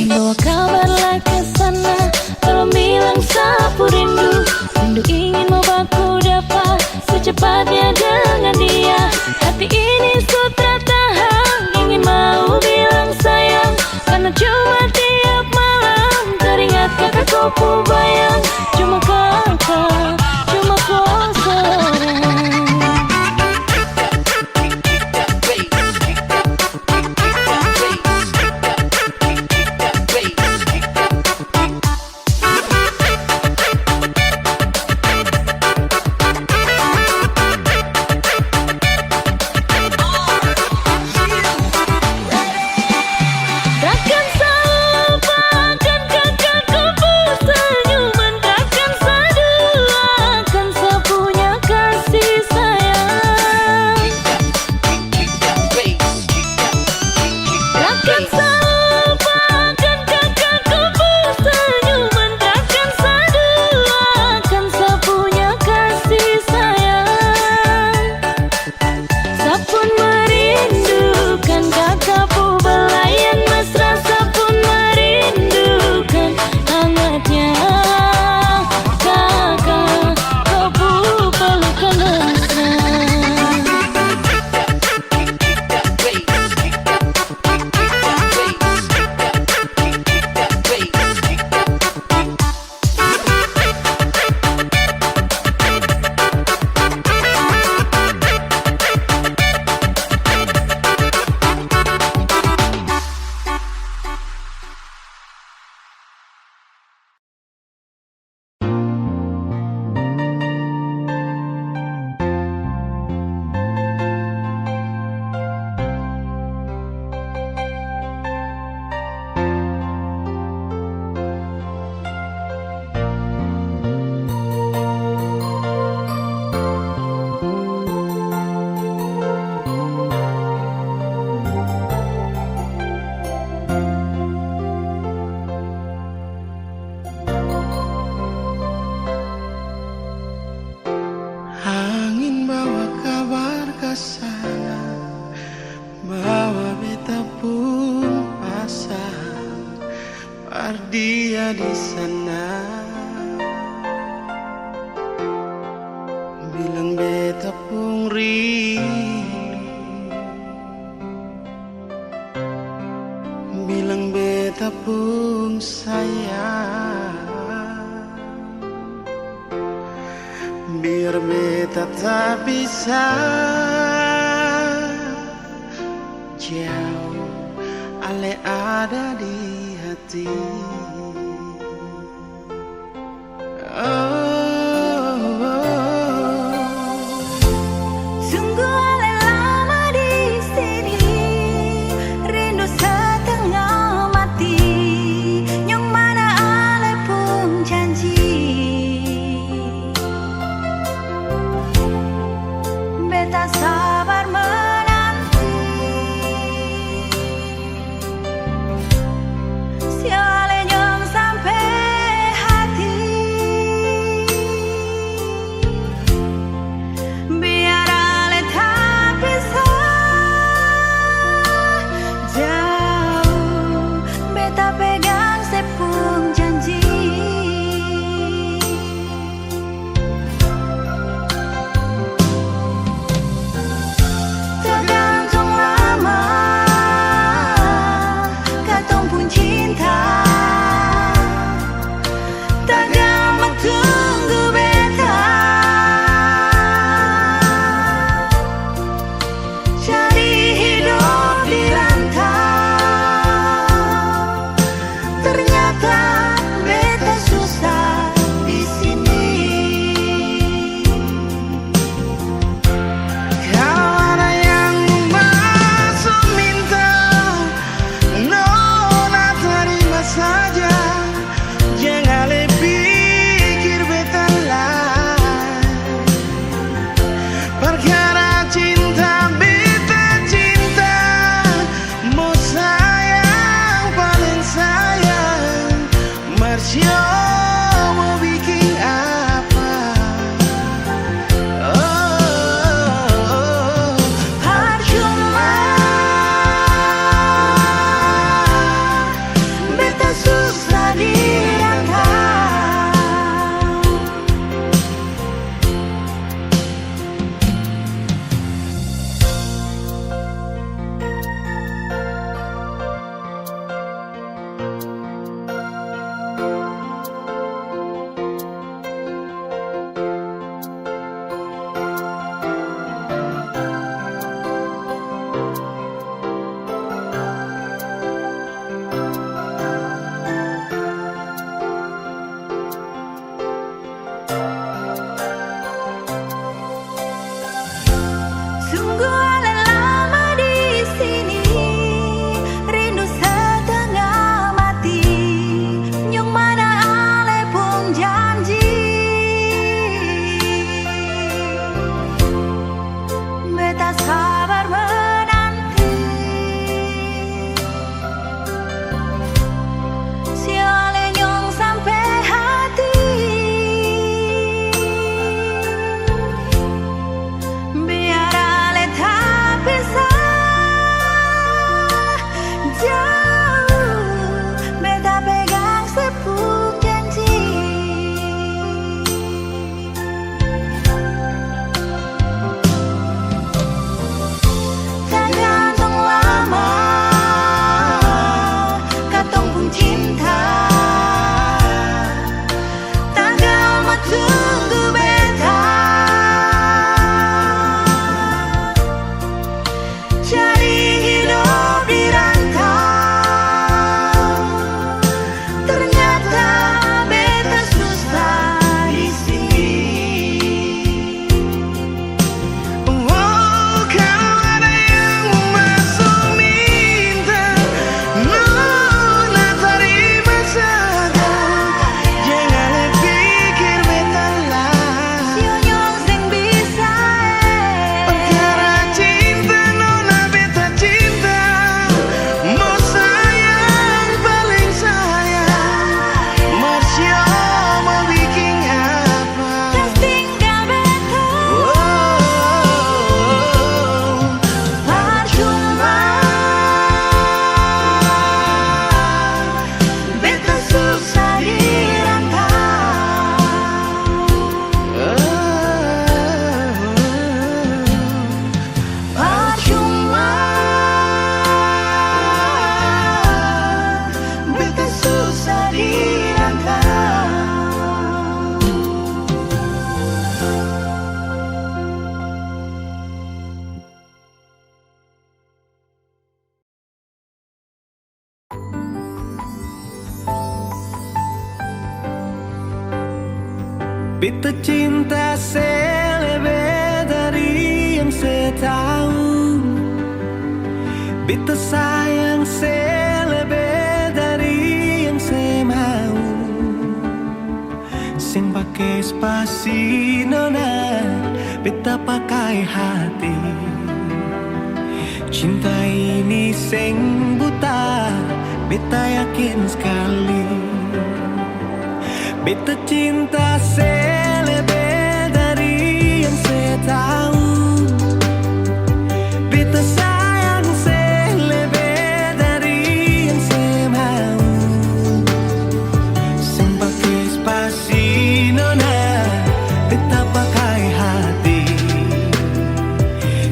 Bawa kabarlah ke sana, tolong bilang sapu rindu. Rindu ingin mau baku dapat secepatnya dengan dia. Hati ini sutra tahan, ingin mau bilang sayang, karena cuma tiap malam teringat kakak kau ku bayang. Cuma kakak, cuma kau seorang. Takkan saya dia di sana. Bilang beta pun rindu, bilang beta pun sayang. Biar beta tak bisa jauh, ale ada di hati. Sungguh ale lama di sini, rindu setengah mati. Yang mana ale pun janji, beta sabar menanti. Si ale nyong sampai hati. Beta cinta selebih dari yang saya tahu. Beta sayang selebih dari yang saya mau. Sing pakai spasi nona, beta pakai hati. Cinta ini sing buta, beta yakin sekali. Beta cinta selebih dari yang saya tahu. Beta sayang selebih dari yang saya mau. Sing pakai spasi nona, beta pakai hati.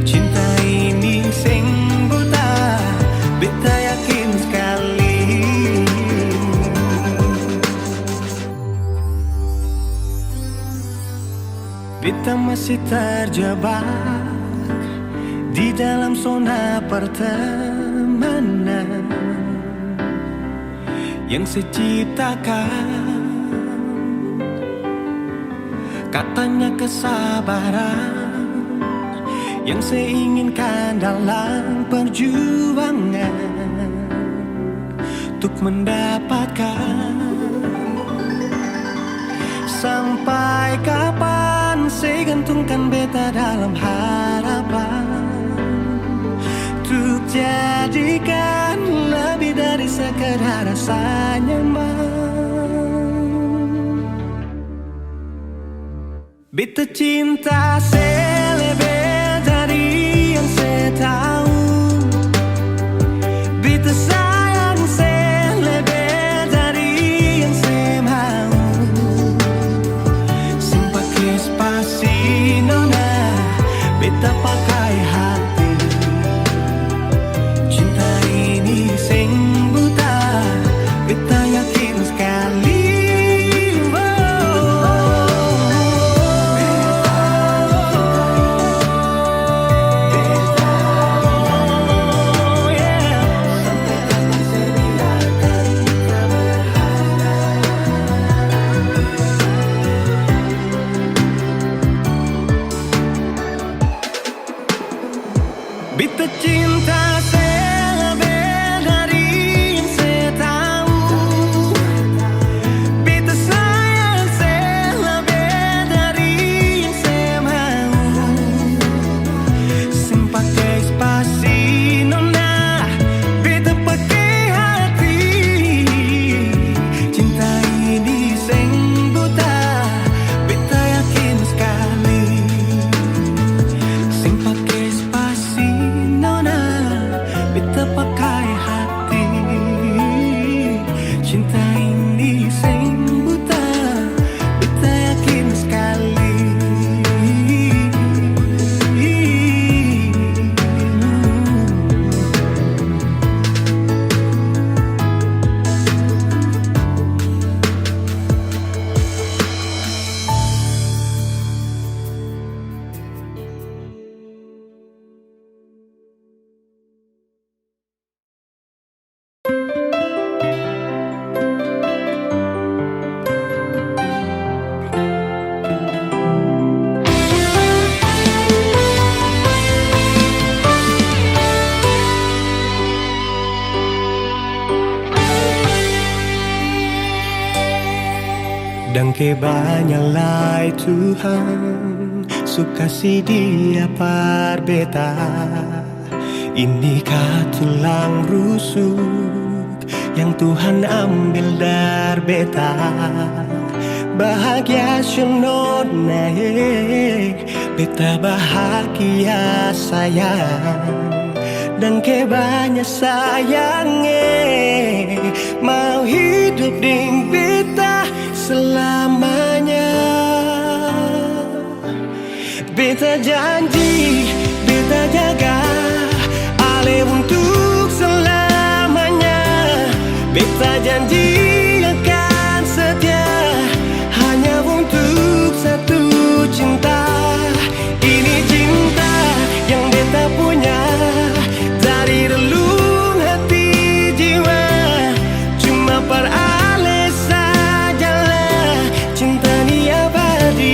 Cinta ini sing buta, beta yakin sekali. Beta masih terjebak di dalam zona pertemanan yang saya ciptakan. Katanya kesabaran yang saya inginkan dalam perjuangan untuk mendapatkan. Sampai kapan saya gantungkan beta dalam harapan untuk jadikan lebih dari sekedar rasa nyaman. Beta cinta selebih dari yang saya tahu. Beta sayang selebih dari yang saya mau. Sing pakai spasi nona, beta pakai hati. Cinta ini sing buta, beta yakin sekali. Beta cinta selebih dari yang saya tahu. Beta sayang selebih dari yang saya mau. Sing pakai spasi nona, beta pakai hati. Cinta ini sing buta, beta yakin sekali. Sing pakai spasi nona, beta pakai hati. Cinta ini sing buta, beta yakin sekali. Dan kebanyalah Tuhan suka si dia par beta. Inikah tulang rusuk yang Tuhan ambil dari beta. Bahagia senod naik, beta bahagia sayang. Dan kebanyak sayangnya mau hidup ding beta selamanya. Beta janji, beta jaga ale untuk selamanya. Beta janji akan setia hanya untuk satu cinta. Ini cinta yang beta punya dari relung hati jiwa. Cuma per ale sajalah cinta ni abadi.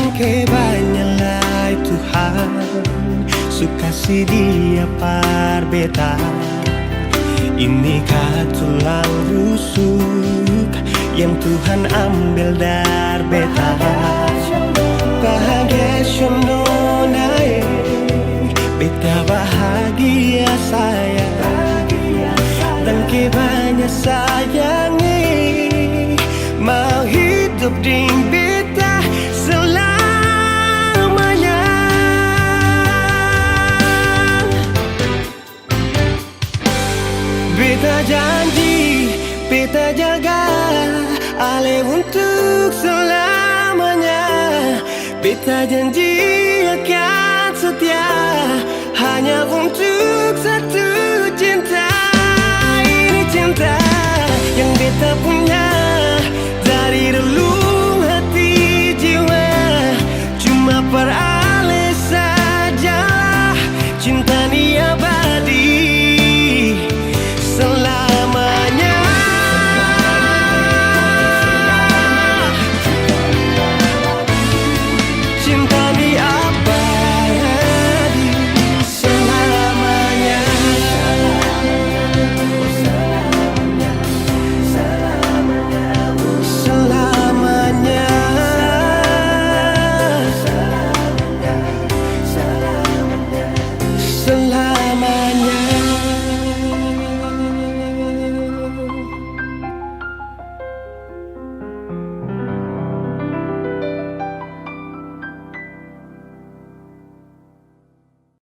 Dan kebanyalah Tuhan suka si dia par beta. Ini tulang rusuk yang Tuhan ambil dari beta. Bahagia naik, beta bahagia saya. Dan kebanyakan sayangi, mau hidup dengan beta selamanya. Beta janji, beta jaga Ale untuk selamanya. Beta janji